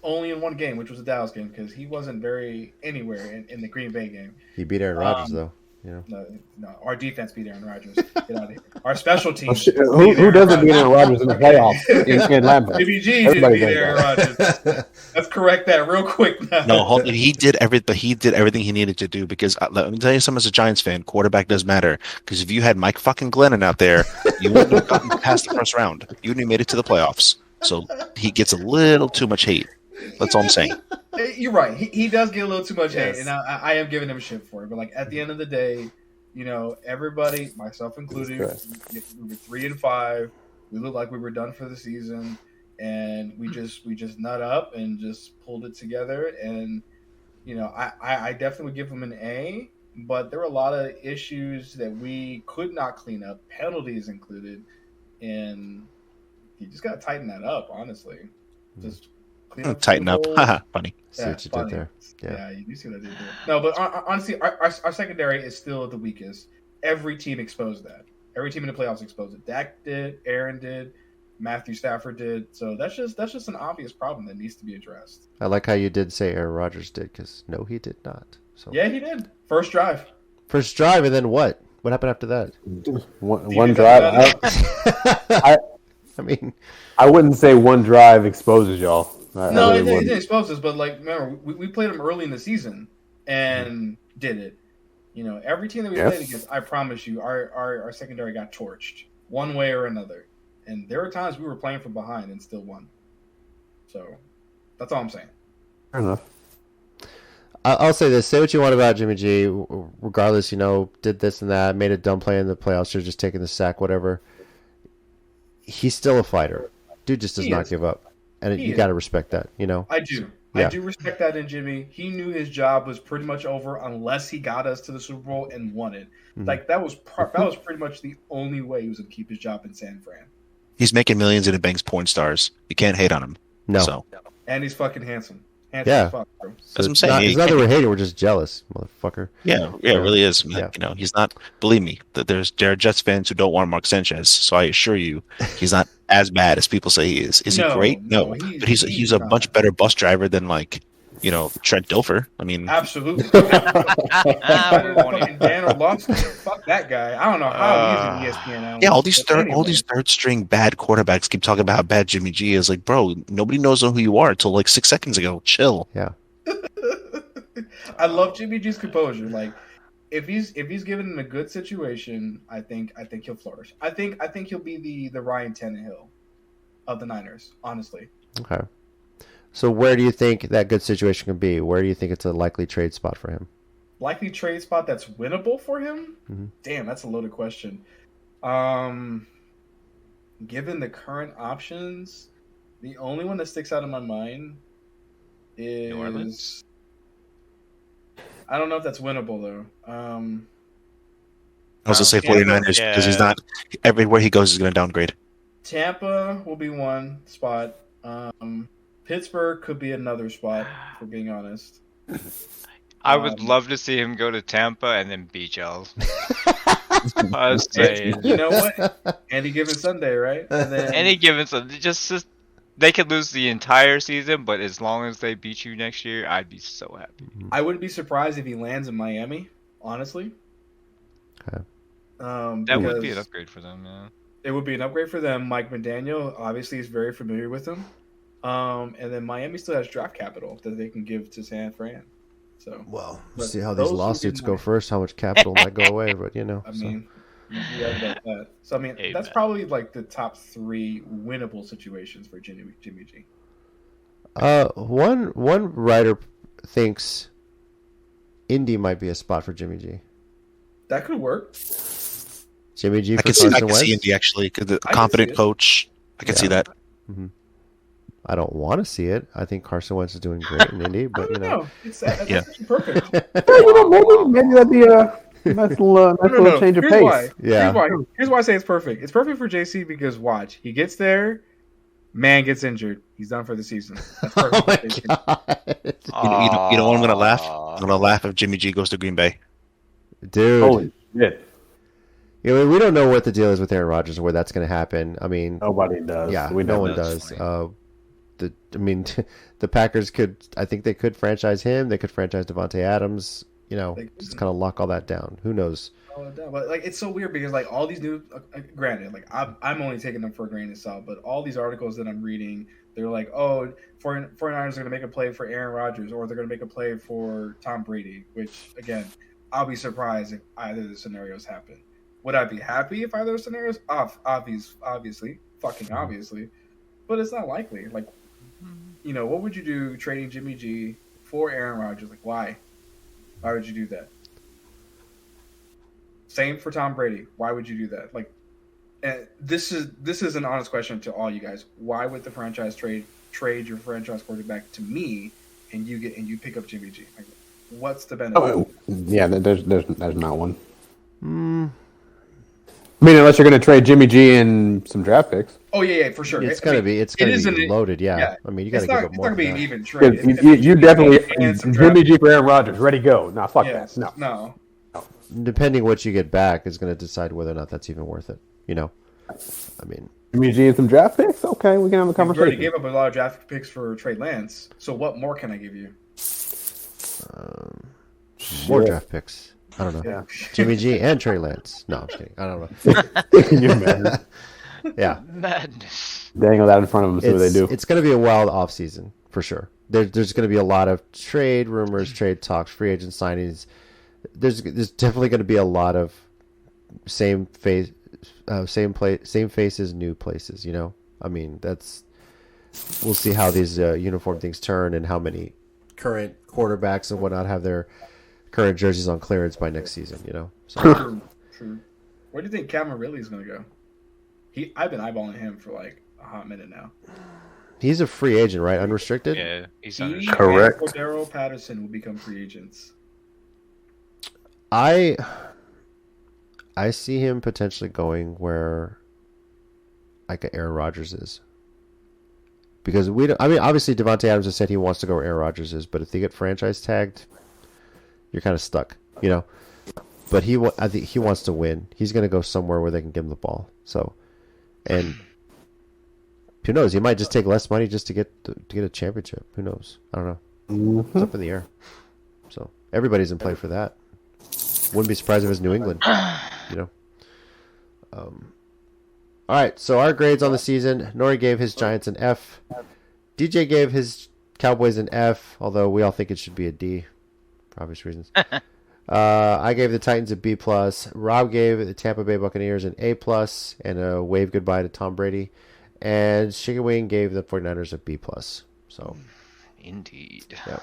Only in one game, which was the Dallas game, because he wasn't very anywhere in the Green Bay game. He beat Aaron Rodgers, though. You know. No, our defense beat Aaron Rodgers. Get out of here. Our special teams. Who doesn't beat Aaron Rodgers in the playoffs in Lambeau? Jimmy G didn't beat Aaron Rodgers. Let's correct that real quick now. No, he did everything he needed to do because let me tell you something. As a Giants fan, quarterback does matter. Because if you had Mike fucking Glennon out there, you wouldn't have gotten past the first round. You wouldn't have made it to the playoffs. So he gets a little too much hate. That's all I'm saying. You're right. He does get a little too much hate, Yes. and I am giving him shit for it. But like at the end of the day, everybody, myself included, we were 3-5. We looked like we were done for the season, and we just nut up and just pulled it together. And I definitely would give him an A, but there were a lot of issues that we could not clean up, penalties included, and you just got to tighten that up. Honestly, just. Tighten up. Haha, funny. See what you did there. Yeah, you do see what I did there. No, but honestly, our secondary is still the weakest. Every team exposed that. Every team in the playoffs exposed it. Dak did, Aaron did, Matthew Stafford did. So that's just an obvious problem that needs to be addressed. I like how you did say Aaron Rodgers did, because no, he did not. So Yeah, he did. First drive. first drive, and then what? What happened after that? One drive. I mean, I wouldn't say one drive exposes y'all. No, it didn't expose us, but remember, we played them early in the season and did it. Every team that we played against, I promise you, our secondary got torched one way or another. And there were times we were playing from behind and still won. So that's all I'm saying. Fair enough. I'll say this. Say what you want about Jimmy G. Regardless, did this and that, made a dumb play in the playoffs, should have just taken the sack, whatever. He's still a fighter. Dude just does not give up. And you got to respect that, I do. Yeah. I do respect that in Jimmy. He knew his job was pretty much over unless he got us to the Super Bowl and won it. Mhm. Like that was pretty much the only way he was going to keep his job in San Fran. He's making millions and it banks porn stars. You can't hate on him. No. So And he's fucking handsome. As fuck, bro. that's what I'm saying. It's not that we're hating, we're just jealous, motherfucker. Yeah, it really is. Yeah. He's not. Believe me, that there are Jets fans who don't want Mark Sanchez. So I assure you, he's not as bad as people say he is. Is he great? No, but he's a much better bus driver than Trent Dilfer. I mean, Absolutely. Fucking Dan Orlovsky. Fuck that guy. I don't know how he's in ESPN now. yeah, all these third string bad quarterbacks keep talking about how bad Jimmy G is. Like, bro, nobody knows who you are until 6 seconds ago. Chill. Yeah. I love Jimmy G's composure. Like, if he's given in a good situation, I think he'll flourish. I think he'll be the Ryan Tannehill of the Niners. Honestly. Okay. So where do you think that good situation can be? Where do you think it's a likely trade spot for him? Likely trade spot that's winnable for him? Mm-hmm. Damn, that's a loaded question. Given the current options, the only one that sticks out in my mind is New Orleans? I don't know if that's winnable though. I was gonna say 49ers because he's not. Everywhere he goes, he's gonna downgrade. Tampa will be one spot. Pittsburgh could be another spot, for being honest. I would love to see him go to Tampa and then beat y'all. I was saying. You know what? Any given Sunday, right? And then, Any given Sunday, just they could lose the entire season, but as long as they beat you next year, I'd be so happy. I wouldn't be surprised if he lands in Miami, honestly. Okay. That would be an upgrade for them, yeah. It would be an upgrade for them. Mike McDaniel obviously is very familiar with them. And then Miami still has draft capital that they can give to San Fran. So Well, but see how these those would be lawsuits go my- first, how much capital might go away, but I mean, you're right about that. So I mean, that's Amen. probably the top 3 winnable situations for Jimmy G. One writer thinks Indy might be a spot for Jimmy G. That could work. Jimmy G I for can see Carson Wentz. Indy actually. 'Cause the I can competent see it. coach. I can see that. Mm-hmm. I don't want to see it. I think Carson Wentz is doing great in Indy, I but don't know. That's actually perfect. Maybe that'd be Nice little change of Here's pace. why. Yeah. Here's why I say it's perfect. It's perfect for JC because watch, he gets there, man gets injured, he's done for the season. That's perfect. Oh for my JC. God. You know what I'm gonna laugh? I'm gonna laugh if Jimmy G goes to Green Bay. Dude. Holy shit. You know, we don't know what the deal is with Aaron Rodgers or where that's going to happen. I mean, Nobody does. yeah, We no know one that. does. The Packers I think they could franchise him. They could franchise Devontae Adams. You know, just kind of lock all that down. Who knows? But like, it's so weird because like all these new, granted, like I'm only taking them for a grain of salt, but all these articles that I'm reading, they're like, oh, 49ers are going to make a play for Aaron Rodgers or they're going to make a play for Tom Brady, which again, I'll be surprised if either of the scenarios happen. Would I be happy if either of the scenarios? Obviously, fucking obviously, but it's not likely. Like, you know, what would you do trading Jimmy G for Aaron Rodgers? Like, why? Why would you do that? Same for Tom Brady. Why would you do that? Like, and this is an honest question to all you guys. Why would the franchise trade your franchise quarterback to me, and you pick up Jimmy G? Like, what's the benefit? Oh, yeah, there's not one. I mean, unless you're going to trade Jimmy G and some draft picks. Oh yeah, for sure. It's gonna be loaded. Yeah. I mean, you got to give up more. It's not gonna be an than that. even trade. You definitely and some draft Jimmy G for Aaron Rodgers. Ready, go. Nah, fuck Yes. that. No. Depending what you get back is going to decide whether or not that's even worth it. You know, I mean, Jimmy G and some draft picks. Okay, we can have a You already conversation. gave up a lot of draft picks for Trey Lance. So what more can I give you? more Shit. draft picks. I don't know. Yeah. Jimmy G and Trey Lance. No, I'm just kidding. I don't know. Can you imagine? Yeah. Madness. Dangle that in front of them, see what they do. It's going to be a wild offseason for sure. There's going to be a lot of trade rumors, trade talks, free agent signings. There's definitely going to be a lot of same faces, new places. You know, I mean, we'll see how these uniform things turn and how many current quarterbacks and whatnot have their current jerseys on clearance by next season. You know, so True. Where do you think Cameron Ridley is going to go? I've been eyeballing him for like a hot minute now. he's a free agent, right? Unrestricted. Yeah, he's He unrestricted. Correct. and Cordero Patterson will become free agents. I see him potentially going where like Aaron Rodgers is. Because obviously Devontae Adams has said he wants to go where Aaron Rodgers is, but if they get franchise tagged, you're kind of stuck, you know. But I think he wants to win. He's going to go somewhere where they can give him the ball. So, and who knows? He might just take less money just to get a championship. Who knows? I don't know. It's up in the air. So everybody's in play for that. Wouldn't be surprised if it was New England. You know. All right. So our grades on the season: Nori gave his Giants an F. DJ gave his Cowboys an F, although we all think it should be a D, for obvious reasons. I gave the Titans a B+. Rob gave the Tampa Bay Buccaneers an A+, and a wave goodbye to Tom Brady. And Sugar Wing gave the 49ers a B+. So, Indeed. yeah.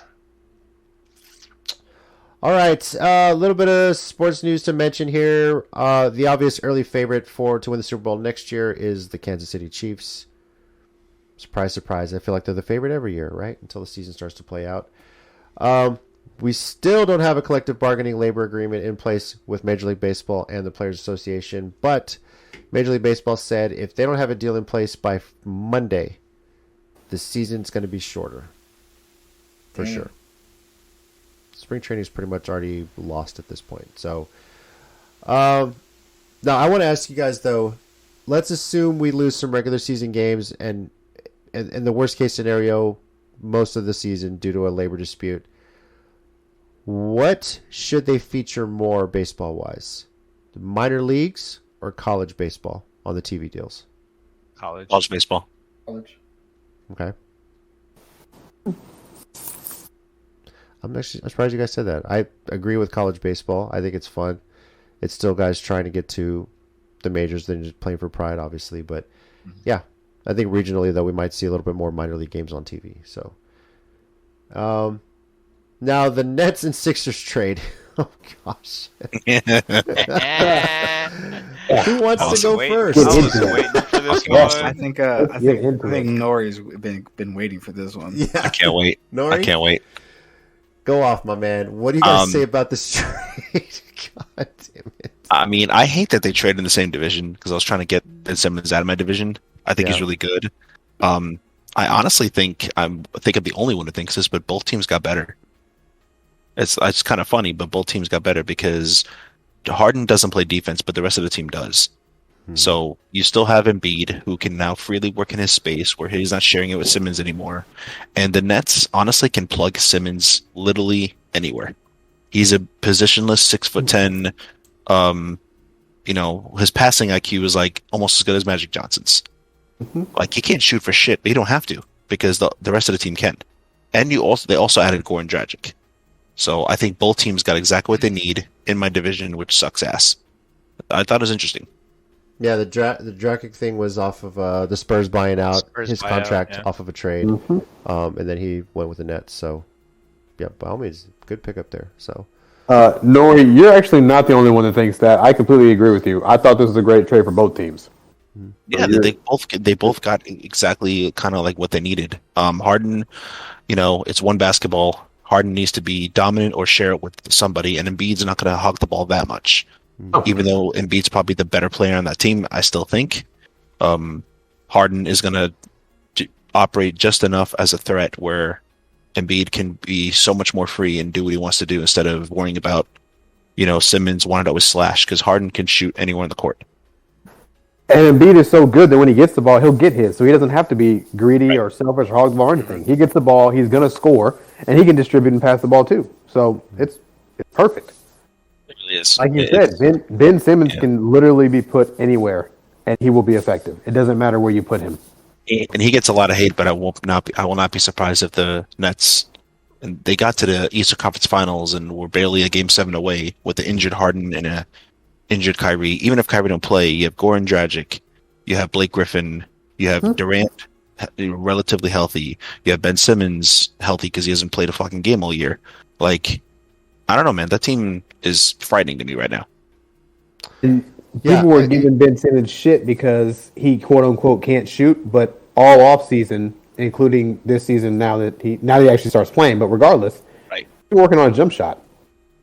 All right, a little bit of sports news to mention here. The obvious early favorite to win the Super Bowl next year is the Kansas City Chiefs. Surprise, surprise. I feel like they're the favorite every year, right? Until the season starts to play out. We still don't have a collective bargaining labor agreement in place with Major League Baseball and the Players Association, but Major League Baseball said if they don't have a deal in place by Monday, the season's going to be shorter. For sure. Spring training is pretty much already lost at this point. So, now I want to ask you guys, though, let's assume we lose some regular season games and in the worst case scenario, most of the season due to a labor dispute. What should they feature more baseball-wise? The minor leagues or college baseball on the TV deals? College. College baseball. College. Okay. I'm surprised you guys said that. I agree with college baseball. I think it's fun. It's still guys trying to get to the majors than just playing for pride, obviously. But, yeah, I think regionally, though, we might see a little bit more minor league games on TV. So, now, the Nets and Sixers trade. Oh, gosh. Who wants to go first? I was waiting for this one. I think Nori's been waiting for this one. Yeah. I can't wait. Nori? I can't wait. Go off, my man. What do you guys say about this trade? God damn it. I mean, I hate that they trade in the same division because I was trying to get Ben Simmons out of my division. I think he's really good. I honestly think I'm the only one who thinks this, but both teams got better. It's kind of funny, but both teams got better because Harden doesn't play defense, but the rest of the team does. So you still have Embiid, who can now freely work in his space where he's not sharing it with Simmons anymore. And the Nets honestly can plug Simmons literally anywhere. He's a positionless 6'10". His passing IQ is like almost as good as Magic Johnson's. Like he can't shoot for shit, but you don't have to because the rest of the team can. And they also added Goran Dragic. So I think both teams got exactly what they need in my division, which sucks ass. I thought it was interesting. Yeah, the Dragic thing was off of the Spurs buying out his contract off of a trade, and then he went with the Nets. So, yeah, by all means, good pickup there. So, Nori, you're actually not the only one that thinks that. I completely agree with you. I thought this was a great trade for both teams. Yeah, they both got exactly kind of like what they needed. Harden, it's one basketball. Harden needs to be dominant or share it with somebody, and Embiid's not going to hog the ball that much. Even though Embiid's probably the better player on that team, I still think Harden is going to operate just enough as a threat where Embiid can be so much more free and do what he wants to do instead of worrying about, Simmons wanting to always slash because Harden can shoot anywhere in the court. And Embiid is so good that when he gets the ball, he'll get his. So he doesn't have to be greedy or selfish or hog the ball or anything. He gets the ball, he's going to score, and he can distribute and pass the ball too. So it's perfect. Is. Like you said, Ben Simmons can literally be put anywhere, and he will be effective. It doesn't matter where you put him. And he gets a lot of hate, but I will not be surprised if the Nets, and they got to the Eastern Conference Finals and were barely a Game 7 away with the injured Harden and a injured Kyrie. Even if Kyrie don't play, you have Goran Dragic, you have Blake Griffin, you have Durant relatively healthy, you have Ben Simmons healthy because he hasn't played a fucking game all year. Like, I don't know, man. That team is frightening to me right now. People were giving Ben Simmons shit because he quote unquote can't shoot, but all off season, including this season, now that he actually starts playing. But regardless, he's working on a jump shot.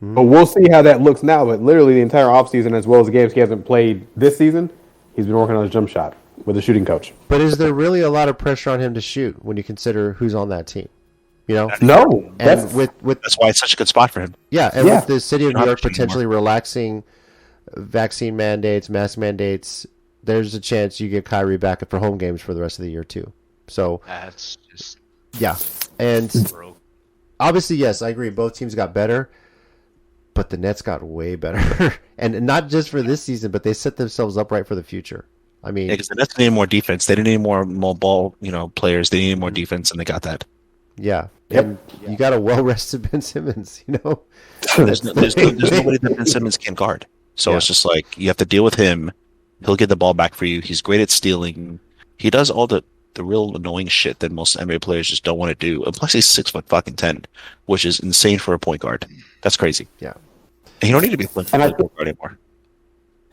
But we'll see how that looks now. But literally the entire off season, as well as the games he hasn't played this season, he's been working on his jump shot with a shooting coach. But is there really a lot of pressure on him to shoot when you consider who's on that team? No, and that's why it's such a good spot for him. Yeah, and with the city of New York potentially relaxing vaccine mandates, mask mandates, there's a chance you get Kyrie back for home games for the rest of the year too. So that's just and obviously, yes, I agree. Both teams got better, but the Nets got way better, and not just for this season, but they set themselves up right for the future. I mean, because the Nets needed more defense. They didn't need more ball, players. They needed more defense, and they got that. Yeah. And you got a well-rested Ben Simmons, There's nobody that Ben Simmons can guard. So it's just like, you have to deal with him. He'll get the ball back for you. He's great at stealing. He does all the real annoying shit that most NBA players just don't want to do. And plus he's 6'10", which is insane for a point guard. That's crazy. Yeah. And you don't need to be a point guard anymore.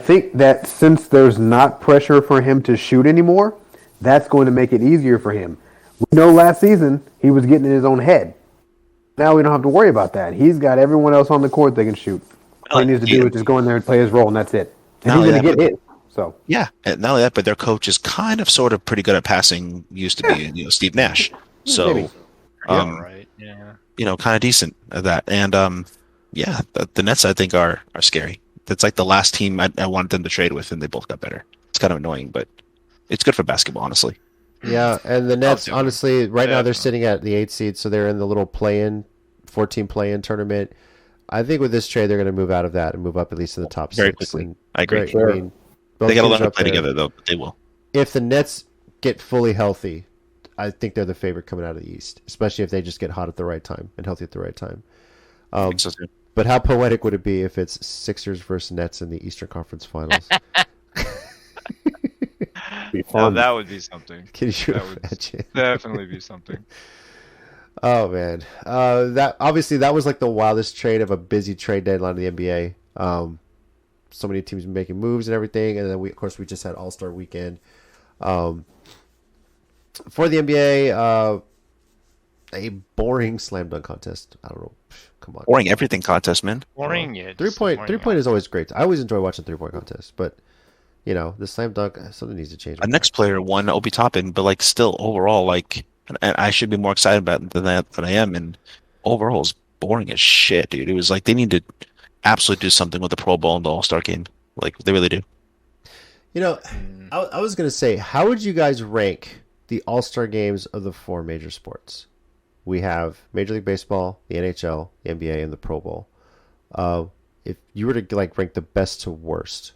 I think that since there's not pressure for him to shoot anymore, that's going to make it easier for him. We know last season he was getting in his own head. Now we don't have to worry about that. He's got everyone else on the court that can shoot. All he needs to do is just go in there and play his role, and that's it. And he's going to get hit. So and not only that, but their coach is kind of sort of pretty good at passing. Used to be, Steve Nash. So, kind of decent at that. And the Nets I think are scary. That's like the last team I wanted them to trade with, and they both got better. It's kind of annoying, but it's good for basketball, honestly. Yeah, and the Nets, honestly, right now they're sitting at the 8th seed, so they're in the little 14 play-in tournament. I think with this trade, they're going to move out of that and move up at least to the top Very 6. quickly. And I agree. I mean, they got to learn to play together, though, but they will. If the Nets get fully healthy, I think they're the favorite coming out of the East, especially if they just get hot at the right time and healthy at the right time. I think so too. But how poetic would it be if it's Sixers versus Nets in the Eastern Conference Finals? That would be something. Can you That imagine? would definitely be something. Oh man, that was like the wildest trade of a busy trade deadline in the NBA. So many teams making moves and everything, and then we just had All-Star Weekend. For the NBA, a boring slam dunk contest. I don't know. Come on. Boring everything contest, man. Boring, yeah. Three just point boring, is always great. I always enjoy watching 3-point contests, but the slam dunk, something needs to change. Our next player won Obi Toppin, but like still overall, like, and I should be more excited about it than I am. And overall, it's boring as shit, dude. It was like they need to absolutely do something with the Pro Bowl and the All Star game. Like they really do. I was gonna say, how would you guys rank the All Star games of the 4 major sports? We have Major League Baseball, the NHL, the NBA, and the Pro Bowl. If you were to rank the best to worst,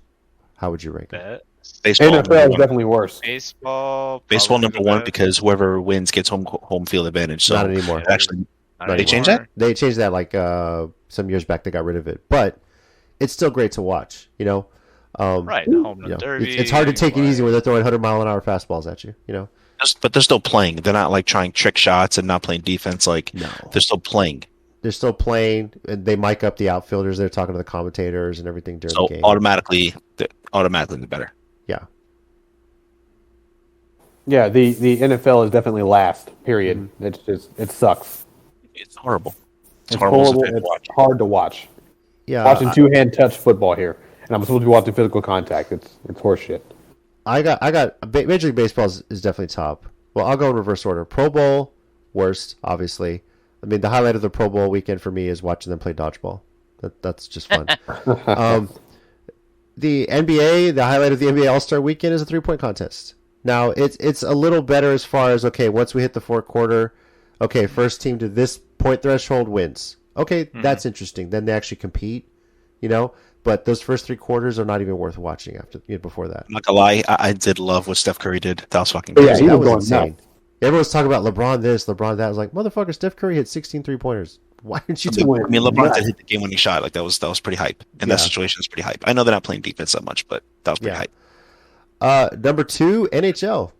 how would you rank it? Baseball NFL is definitely worse. Baseball number one because whoever wins gets home field advantage. So Not anymore. Actually, they changed that. They changed that some years back. They got rid of it, but it's still great to watch. Right, home run derby. It's hard to take it easy when they're throwing 100-mile-an-hour fastballs at you. But they're still playing. They're not like trying trick shots and not playing defense. Like they're still playing. They're still playing. And they mic up the outfielders. They're talking to the commentators and everything during the game. Automatically they're better. Yeah. Yeah, the NFL is definitely last. Period. It sucks. It's horrible. It's horrible. It's hard to watch. Yeah. Watching two-hand touch football here, and I'm supposed to be watching physical contact. It's horseshit. I got Major League Baseball is definitely top. Well, I'll go in reverse order. Pro Bowl, worst, obviously. I mean, the highlight of the Pro Bowl weekend for me is watching them play dodgeball. That's just fun. The NBA, the highlight of the NBA All-Star Weekend is a 3-point contest. Now, it's a little better as far as, okay, once we hit the fourth quarter, okay, first team to this point threshold wins. Okay, that's interesting. Then they actually compete, But those first 3 quarters are not even worth watching before that. I'm not gonna lie, I did love what Steph Curry did. That was fucking Yeah, crazy. That was insane. Everyone was talking about LeBron this, LeBron that. I was like, motherfucker, Steph Curry hit 16 3-pointers. Why didn't you do it? I mean, LeBron did hit the game-winning shot. Like that was pretty hype. And that situation is pretty hype. I know they're not playing defense that much, but that was pretty hype. Number 2, NHL.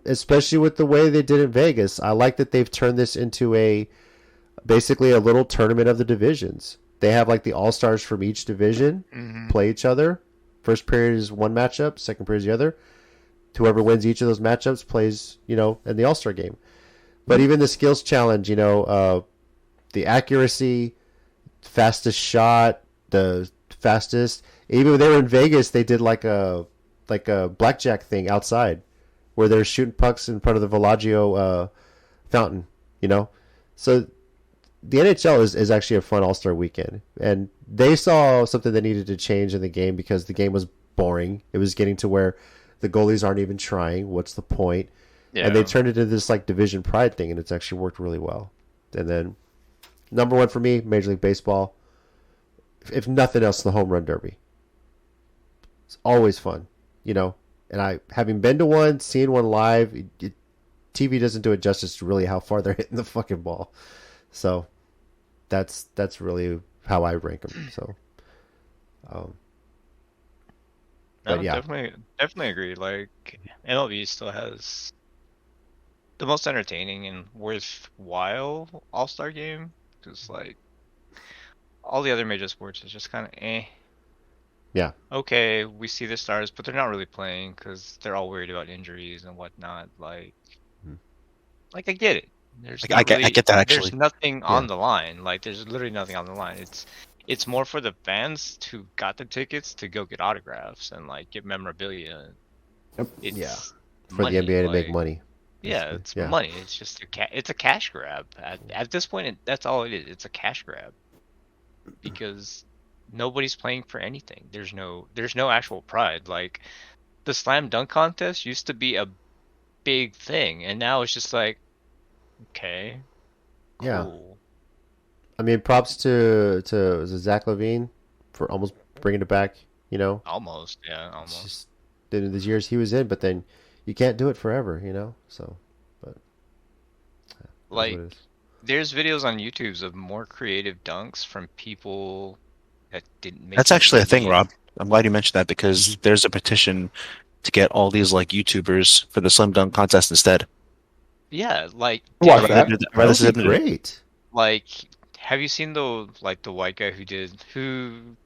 Especially with the way they did in Vegas. I like that they've turned this into basically a little tournament of the divisions. They have the All-Stars from each division play each other. First period is one matchup, second period is the other. Whoever wins each of those matchups plays, in the All-Star game. But even the skills challenge, the accuracy, fastest shot, the fastest. Even when they were in Vegas, they did like a blackjack thing outside, where they're shooting pucks in front of the Bellagio fountain. So the NHL is actually a fun All-Star weekend, and they saw something that needed to change in the game because the game was boring. It was getting to where the goalies aren't even trying. What's the point? Yeah. And they turned it into this division pride thing, and it's actually worked really well. And then number 1 for me, Major League Baseball. If nothing else, the home run derby. It's always fun, And I, having been to one, seeing one live, TV doesn't do it justice to really how far they're hitting the fucking ball. So that's really how I rank them. So, but yeah, definitely agree. MLB still has the most entertaining and worthwhile All-Star game, because all the other major sports is just kind of eh. Yeah. Okay, we see the stars, but they're not really playing because they're all worried about injuries and whatnot. I get it. I get that actually. There's nothing on the line. There's literally nothing on the line. It's more for the fans who got the tickets to go get autographs and get memorabilia. Yep. It's for money, the NBA to make money. Yeah, it's money. It's just it's a cash grab. At this point, that's all it is. It's a cash grab because nobody's playing for anything. There's no actual pride. The slam dunk contest used to be a big thing, and now it's just okay, cool. Yeah. I mean, props to Zach Levine for almost bringing it back. Almost. Just in the years he was in, but then you can't do it forever. So, but there's videos on YouTube of more creative dunks from people that didn't make. That's actually a thing, Rob. I'm glad you mentioned that because there's a petition to get all these YouTubers for the slam dunk contest instead. Yeah, great. Have you seen the white guy who did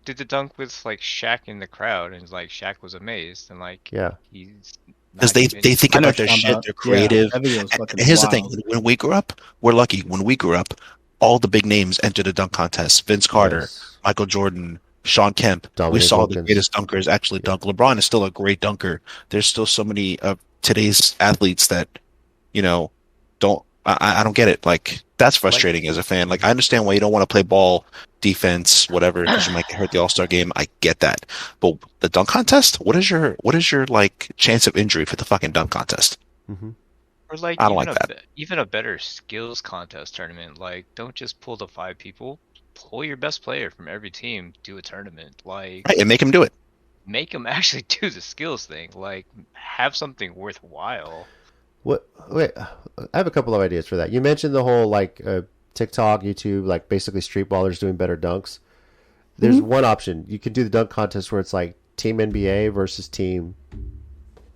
the dunk with Shaq in the crowd, and Shaq was amazed, and yeah, he's because they think I know about their what you're shit. talking about. They're creative. Yeah, that video was fucking And here's the wild. thing: when we grew up, we're lucky. When we grew up, all the big names entered the dunk contest. Vince Carter, Yes. Michael Jordan, Sean Kemp. We Dominique saw Wilkins. the greatest dunkers actually dunk. LeBron is still a great dunker. There's still so many of today's athletes that, don't. I don't get it. Like, that's frustrating as a fan. Like, I understand why you don't want to play ball, defense, whatever, because you might get hurt the All-Star game. I get that. But the dunk contest, what is your like chance of injury for the fucking dunk contest? Mm-hmm. Or like I don't even like that. even a better skills contest tournament. Like, don't just pull the 5 people. Pull your best player from every team. Do a tournament. Like, Right, and make him do it. make them actually do the skills thing. Like, have something worthwhile. What? Wait, I have a couple of ideas for that. You mentioned the whole like TikTok, YouTube, like basically street ballers doing better dunks. There's one option. You could do the dunk contest where it's like Team NBA versus Team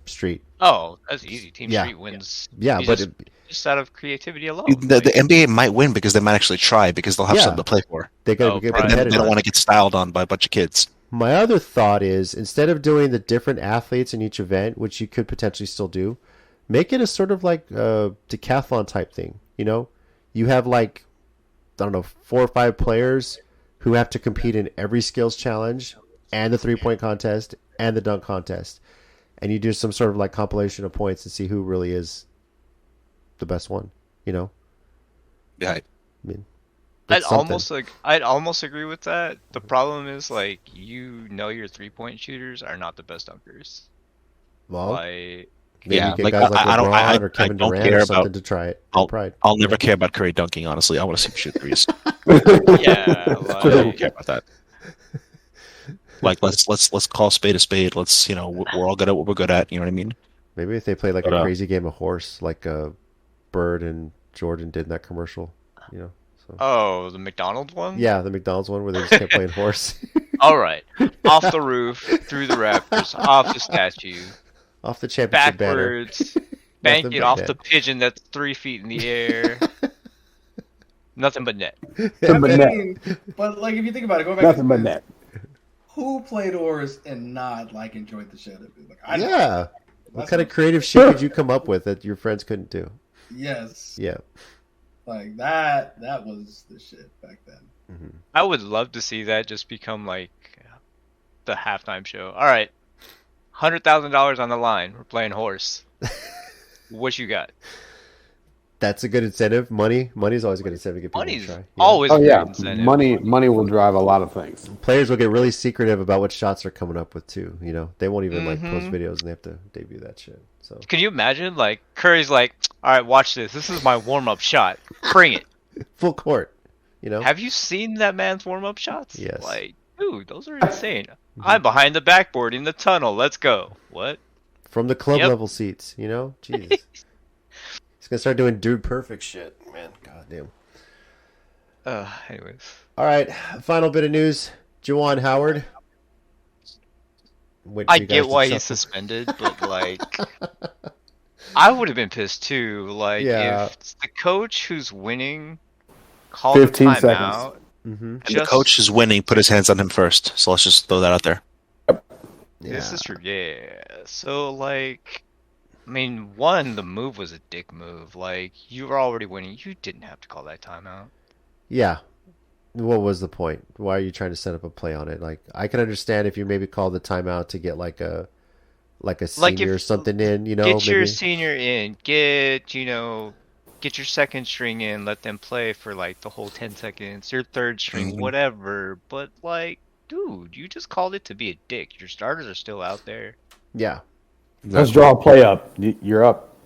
Street. Oh, that's easy. Team Yeah. Street wins. Yeah, You but just out of creativity alone. The Like, NBA might win because they might actually try because they'll have Yeah. something to play for. they got Oh, to get pride. And then they competitive. don't want to get styled on by a bunch of kids. My other thought is instead of doing the different athletes in each event, which you could potentially still do, make it a sort of like decathlon type thing. You have like, I don't know, 4 or 5 players who have to compete in every skills challenge and the 3-point contest and the dunk contest. And you do some sort of like compilation of points and see who really is the best one, Yeah. I mean, I'd it's something. I'd almost agree with that. The problem is like your 3-point shooters are not the best dunkers. Well, Like, maybe Yeah, get like, guys like I don't- LeBron or I Kevin don't Durant care or something about- to try it. I'll- Pride. I'll never care about Curry dunking, honestly. I want to see him shoot threes. yeah, I don't like, care about that. Like, let's call spade a spade. Let's, we're all good at what we're good at. You know what I mean? Maybe if they played like But, a crazy game of horse, like Bird and Jordan did in that commercial, So oh, the McDonald's one? yeah, the McDonald's one where they just kept playing horse All right. Off the roof, through the rafters, off the statue, off the championship banner. backwards, bank Nothing it but off net. the pigeon that's 3 feet in the air. Nothing but net. Nothing but I net. mean, but like if you think about it, going back to Nothing but this, net. who played horse and not like enjoyed the shit of it? Like I know. Yeah. What That's kind of creative shit could you come up with that your friends couldn't do? Yes, Yeah. like that was the shit back then. Mm-hmm. I would love to see that just become like the halftime show. All right, $100,000 on the line. We're playing horse. What you got? That's a good incentive. Money's always a good incentive to get people Money's to try. always Oh a yeah, great incentive. money will drive a lot of things. Players will get really secretive about what shots they're coming up with too. They won't even like Mhm. post videos and they have to debut that shit. So Can you imagine? Like Curry's like, all right, watch this. This is my warm-up shot. Bring it. full court. Have you seen that man's warm-up shots? Yes. Like, dude, those are insane. I'm behind the backboard in the tunnel. Let's go. What? From the club Yep. level seats. Jesus. He's gonna start doing dude perfect shit, man. Goddamn. Anyways. All right, final bit of news. Juwan Howard. Wait for I you guys get to why he's chuckle. suspended, but like, I would have been pissed too. Like, Yeah. if the coach who's winning called a 15 timeout, seconds. Mhm. And Just- the coach is winning. Put his hands on him first. So let's just throw that out there. This is true. Yeah. So like, I mean, the move was a dick move. Like, you were already winning. You didn't have to call that timeout. Yeah. What was the point? Why are you trying to set up a play on it? Like, I can understand if you maybe call the timeout to get like a senior or something in, Get your maybe. senior in. Get your second string in. Let them play for like the whole 10 seconds. Your third string, Mhm. whatever. But like, dude, you just called it to be a dick. Your starters are still out there. Yeah. Let's draw a play up. You're up.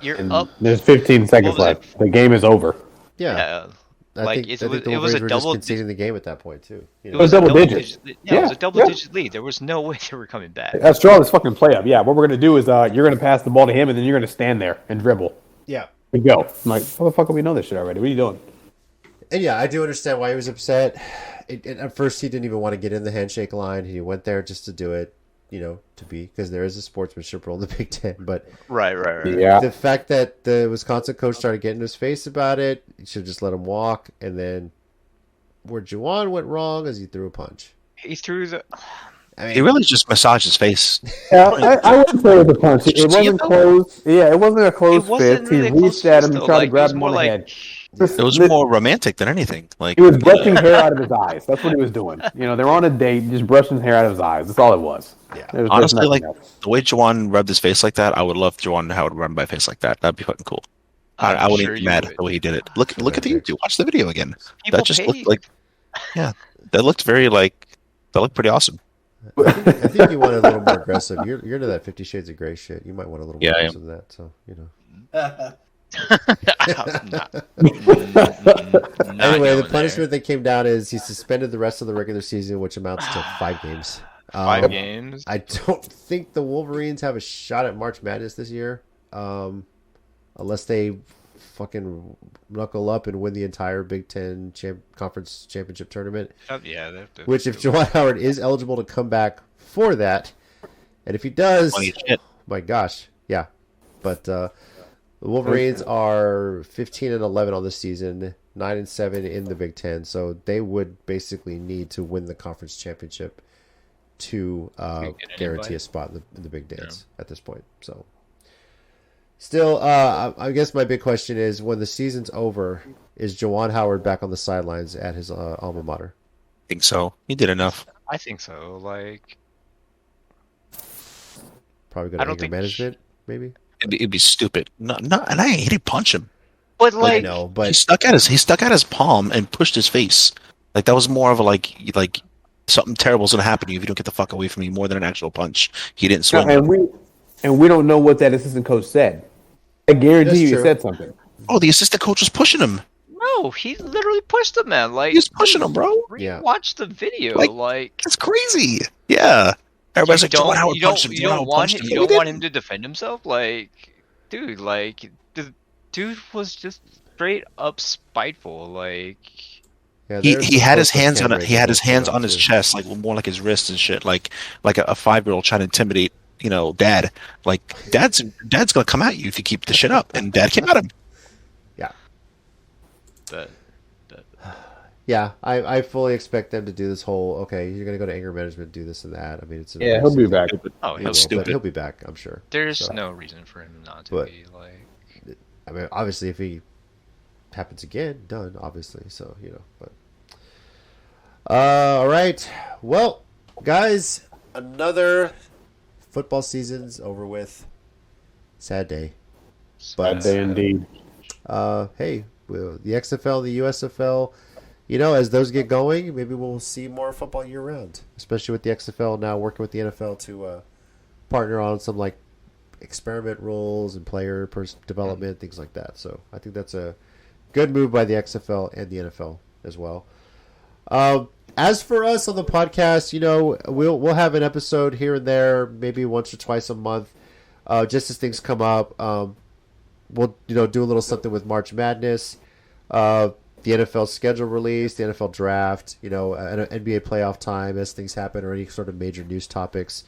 You're And up. there's 15 seconds What was left. The game is over. Yeah. Yeah. I Like, think, it I think was- the it was Wolverines a were just double- conceding the game at that point too. It was double digits. Yeah, it was Yeah, a double yeah. digit lead. There was no way they were coming back. Let's draw this fucking play up. Yeah, what we're gonna do is you're gonna pass the ball to him, and then you're gonna stand there and dribble Yeah. and go. I'm like, motherfucker, we know this shit already. What are you doing? And yeah, I do understand why he was upset. At first, he didn't even want to get in the handshake line. He went there just to do it, because there is a sportsmanship rule in the Big Ten. But Right. Yeah, the fact that the Wisconsin coach started getting in his face about it, he should have just let him walk. And then where Juwan went wrong is he threw a punch. He threw the. I mean, He really just massaged his face. Yeah, I wouldn't say it was a punch. Did you It see wasn't though? closed. Yeah, it wasn't a closed It wasn't fist. really He a close reached at fist, him and though. tried to Like, it grab was him more on the like head. It was more romantic than anything. Like He was brushing hair out of his eyes. That's what he was doing. You know, they were on a date, just brushing hair out of his eyes. That's all it was. Yeah. There's honestly, nothing like else. the way Jawan rubbed his face like that, I would love Jawan Howard run my face like that. That'd be fucking cool. I I'm wouldn't sure even be you mad would. the way he did it. Look at the YouTube. Watch the video again. People That just pay. looked like, yeah, that looked very like that looked pretty awesome. I think you want a little more aggressive. You're into that 50 Shades of Grey shit. You might want a little more Yeah, I aggressive than that. So Anyway, the punishment that came down is he's suspended the rest of the regular season, which amounts to 5 games. 5 games. I don't think the Wolverines have a shot at March Madness this year, unless they fucking knuckle up and win the entire Big Ten conference championship tournament. Yeah, they have to Which, if Jawan Howard is eligible to come back for that, and if he does, Funny as shit. my gosh, yeah. But the Wolverines are 15-11 on the season, 9-7 in the Big Ten, so they would basically need to win the conference championship to guarantee a spot in the Big Dance at this point. So, still, I guess my big question is, when the season's over, is Jawan Howard back on the sidelines at his alma mater? I think so. He did enough. I think so. Like, Probably go I to don't anger think management, maybe. It'd be stupid. No, and he didn't punch him. but I like, know, He but stuck out his palm and pushed his face. Like that was more of a like something terrible is gonna happen to you if you don't get the fuck away from me, more than an actual punch. He didn't swing. And we don't know what that assistant coach said. I guarantee That's you true. he said something. Oh, the assistant coach was pushing him. no, he literally pushed the man. Like, He was pushing him, bro. Yeah. Watch the video. Like, Like, It's crazy. Yeah. Everybody's like, Jawan Howard punched him. you Jawan don't Howard want punched him. him. You No, he don't want didn't. him to defend himself. Like, dude, like the dude was just straight up spiteful. Like, yeah, He there's had some his hands on cameras he had his that go hands out on his too. chest, like more like his wrists and shit, like a 5-year-old trying to intimidate, dad. Like dad's gonna come at you if you keep the shit up, and dad came at him. Yeah. but Yeah, I fully expect them to do this whole, okay, you're going to go to anger management, do this and that. I mean, it's Yeah, he'll be back. oh, He he'll, will, stupid. but he'll be back, I'm sure. there's So, no reason for him not to But- be. Like, I mean, obviously, if he happens again, done, obviously. So, but. All right. Well, guys, another football season's over with. Sad day. But, Day indeed. hey, the XFL, the USFL, as those get going, maybe we'll see more football year round, especially with the XFL now working with the NFL to partner on some like experiment rules and player development, things like that. So I think that's a good move by the XFL and the NFL as well. As for us on the podcast, we'll have an episode here and there, maybe once or twice a month, just as things come up. We'll do a little something with March Madness, the NFL schedule release, the NFL draft, an NBA playoff time as things happen, or any sort of major news topics,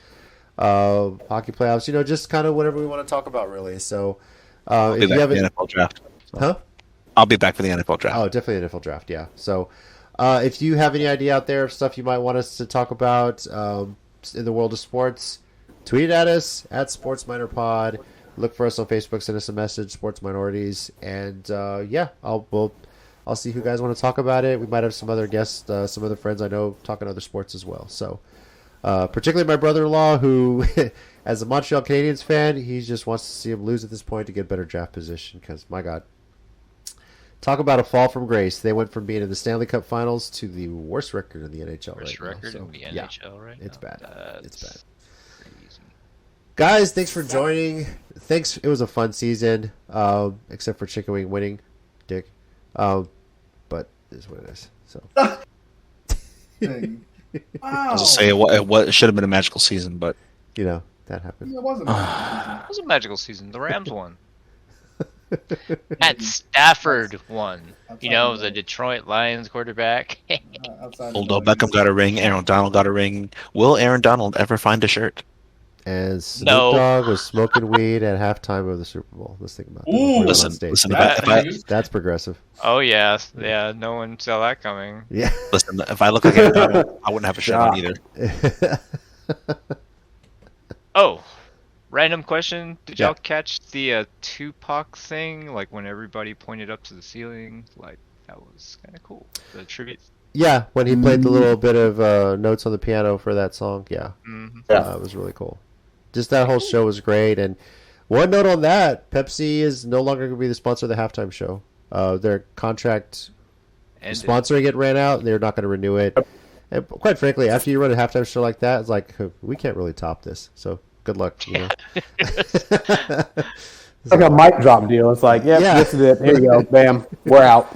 hockey playoffs, just kind of whatever we want to talk about, really. So, I'll be if back you for the haven't, NFL draft. huh? I'll be back for the NFL draft. Oh, definitely NFL draft, yeah. So, if you have any idea out there of stuff you might want us to talk about in the world of sports, tweet at us at SportsMinorPod. Look for us on Facebook. Send us a message, Sports Minorities, and I'll see who guys want to talk about it. We might have some other guests, some other friends I know talking other sports as well. So, particularly my brother-in-law, who, as a Montreal Canadiens fan, he just wants to see him lose at this point to get better draft position. Because my God. Talk about a fall from grace. They went from being in the Stanley Cup Finals to the worst record in the NHL worst right record now. in the Yeah, NHL right it's now. bad. It's bad. Crazy. Guys, thanks for joining. Thanks. It was a fun season, except for Chicken Wing winning, Dick. But it is what it is. So Wow. I was to say it should have been a magical season, but that happened. It wasn't. It was a magical season. The Rams won. At Stafford won. The Detroit Lions quarterback. Outside Odell Beckham got a ring. Aaron Donald got a ring. Will Aaron Donald ever find a shirt? And Snoop No. Dogg was smoking weed at halftime of the Super Bowl. Let's think about that. Ooh. before he went on Listen, stage. listen. That's progressive. Oh yeah, yeah. No one saw that coming. Yeah. Listen, if I look like Aaron Donald, I wouldn't have a shirt on either. Oh, random question. Did Yeah. y'all catch the Tupac thing? Like when everybody pointed up to the ceiling? Like that was kind of cool. The tribute. Yeah, when he played the little bit of notes on the piano for that song. Yeah, Mm-hmm. it was really cool. Just that whole show was great. And one note on that, Pepsi is no longer going to be the sponsor of the halftime show. Their contract sponsoring it ran out, and they're not going to renew it. And quite frankly, after you run a halftime show like that, it's like, we can't really top this. So good luck. You know? It's like a mic drop deal. It's like, yeah, this is it. Here you go. Bam. We're out.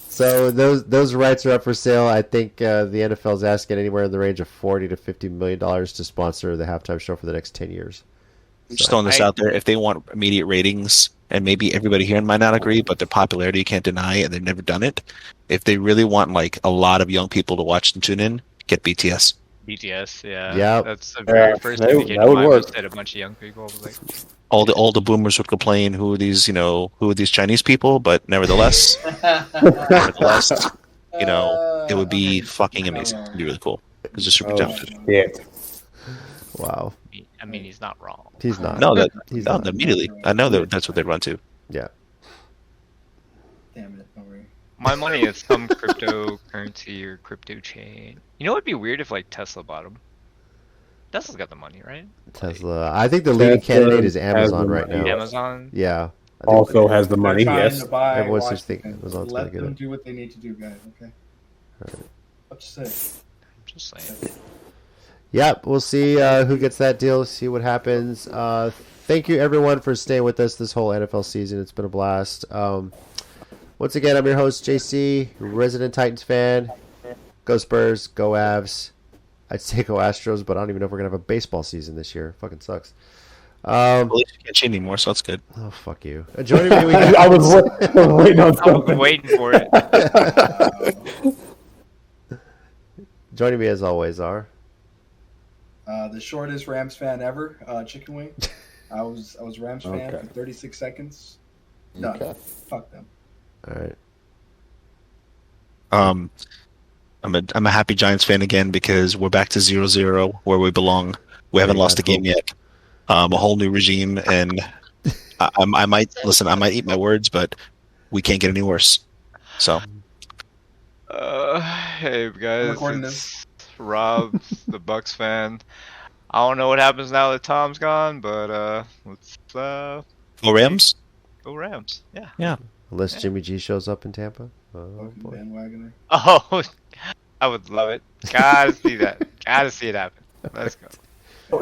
So those rights are up for sale. I think the NFL is asking anywhere in the range of $40 to $50 million to sponsor the halftime show for the next 10 years. I'm just throwing this out there. If they want immediate ratings, and maybe everybody here might not agree, but their popularity you can't deny, and they've never done it. If they really want like a lot of young people to watch and tune in, get BTS. BTS, yeah. Yep. That's the very first thing that came to mind. Was that a bunch of young people was like, all the boomers would complain, who are these Chinese people? But nevertheless, it would be fucking amazing. It'd be really cool because they're super talented. Yeah. Wow. I mean, he's not wrong. He's not. He's not immediately. I know that's what they'd run to. Yeah. Damn it, Nori. My money is some cryptocurrency or crypto chain. You know, it'd be weird if like Tesla bought him. Tesla's got the money, right? Tesla. I think the leading candidate is Amazon right now. Amazon. Yeah. Also has the money. They're trying Yes. to buy Everyone's just Washington. thinking Amazon's Let gonna get them it. do what they need to do, guys. Okay. Right. Upset. Just saying. Yeah, we'll see who gets that deal, see what happens. Thank you, everyone, for staying with us this whole NFL season. It's been a blast. Once again, I'm your host, JC, resident Titans fan. Go Spurs, go Avs. I'd say go Astros, but I don't even know if we're going to have a baseball season this year. Fucking sucks. At least you can't cheat anymore, so that's good. Oh, fuck you. Joining me, we got... I was waiting on I was something. waiting for it. Joining me, as always, are... The shortest Rams fan ever, Chicken Wing. I was Rams fan for 36 seconds. No, Okay. fuck them. All right. I'm a happy Giants fan again because we're back to 0-0 where we belong. We haven't lost a game yet. A whole new regime, and I might eat my words, but we can't get any worse. So, Hey guys, Recording it's Rob, the Bucks fan. I don't know what happens now that Tom's gone, but let's go Rams. go Rams. Yeah. Yeah. Unless Jimmy G shows up in Tampa. Oh, Fucking boy. bandwagoner. Oh, I would love it. Gotta see that. Gotta see it happen. Let's go.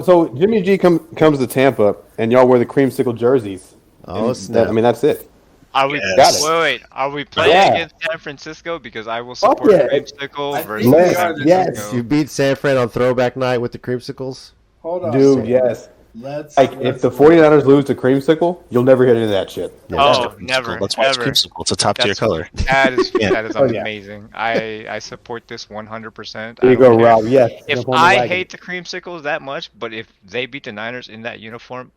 So Jimmy G comes to Tampa, and y'all wear the creamsicle jerseys. Oh, And snap. that's it. Are we? Yes. Wait. Are we playing Yeah. against San Francisco? Because I will support yeah. Creamsicle I versus think we San are Francisco. yes. You beat San Fran on throwback night with the creamsicles? Hold on. Dude, So yes. Let's. Like, if the 49ers lose to creamsicle, you'll never hear any of that shit. Oh, never, That's why it's ever. creamsicle. It's a top tier That's- color. That is Yeah. that is Oh, yeah. amazing. I support this 100%. There you go, Rob. Yes. If jump on the I wagon. hate the creamsicles that much, but if they beat the Niners in that uniform,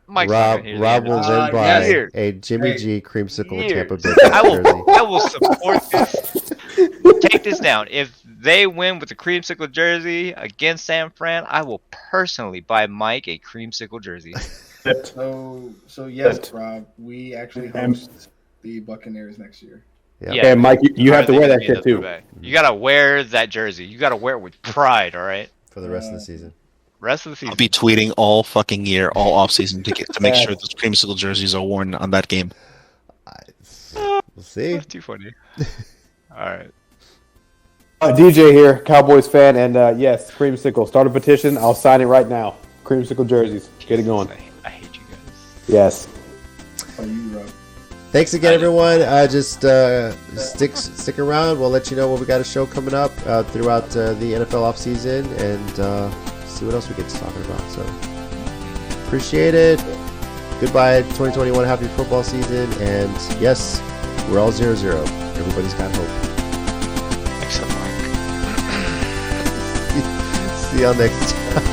Mike's not Rob gonna hear the will end of then this. buy Yes. a Jimmy Hey. G creamsicle Years. Tampa Bay I jersey. will support this. Take this down. If they win with the creamsicle jersey against San Fran, I will personally buy Mike a creamsicle jersey. So yes, Rob, we actually host the Buccaneers next year. Yeah. And Mike, you have to Are they wear gonna that be shit the too. throwback? You gotta wear that jersey. You gotta wear it with pride. All right. For the rest of the season. Rest of the season. I'll be tweeting all fucking year, all off season to make sure those creamsicle jerseys are worn on that game. We'll see. That's too funny. All right. DJ here, Cowboys fan, and yes, creamsicle. Start a petition. I'll sign it right now. Creamsicle jerseys. Get it going. I hate you guys. Yes. For you, Rob. Thanks again, everyone. Just stick around. We'll let you know when we got a show coming up throughout the NFL offseason and see what else we get to talking about. So appreciate it. Goodbye, 2021. Happy football season. And yes, we're all 0-0. Everybody's got hope. Except Mike. See y'all next time.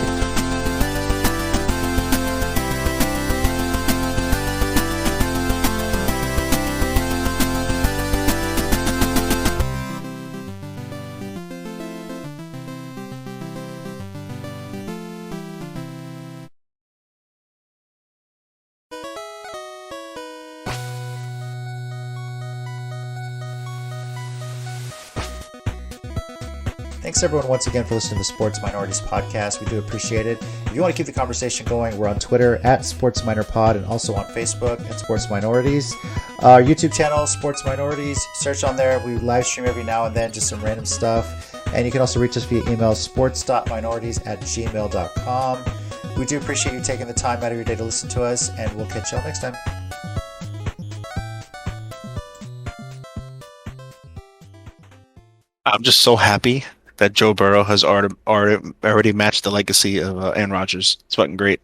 Thanks everyone once again for listening to the Sports Minorities Podcast. We do appreciate it. If you want to keep the conversation going, we're on Twitter at Sports Minor Pod and also on Facebook at Sports Minorities. Our YouTube channel, Sports Minorities. Search on there. We live stream every now and then, just some random stuff. And you can also reach us via email, sports.minorities@gmail.com. We do appreciate you taking the time out of your day to listen to us, and we'll catch y'all next time. I'm just so happy that Joe Burrow has already matched the legacy of Aaron Rodgers. It's fucking great.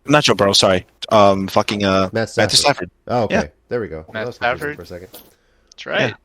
Not Joe Burrow, sorry. Matt Matthew Stafford. Oh, okay. Yeah. There we go. Matt That was confusing Stafford. for a second. That's right. Yeah.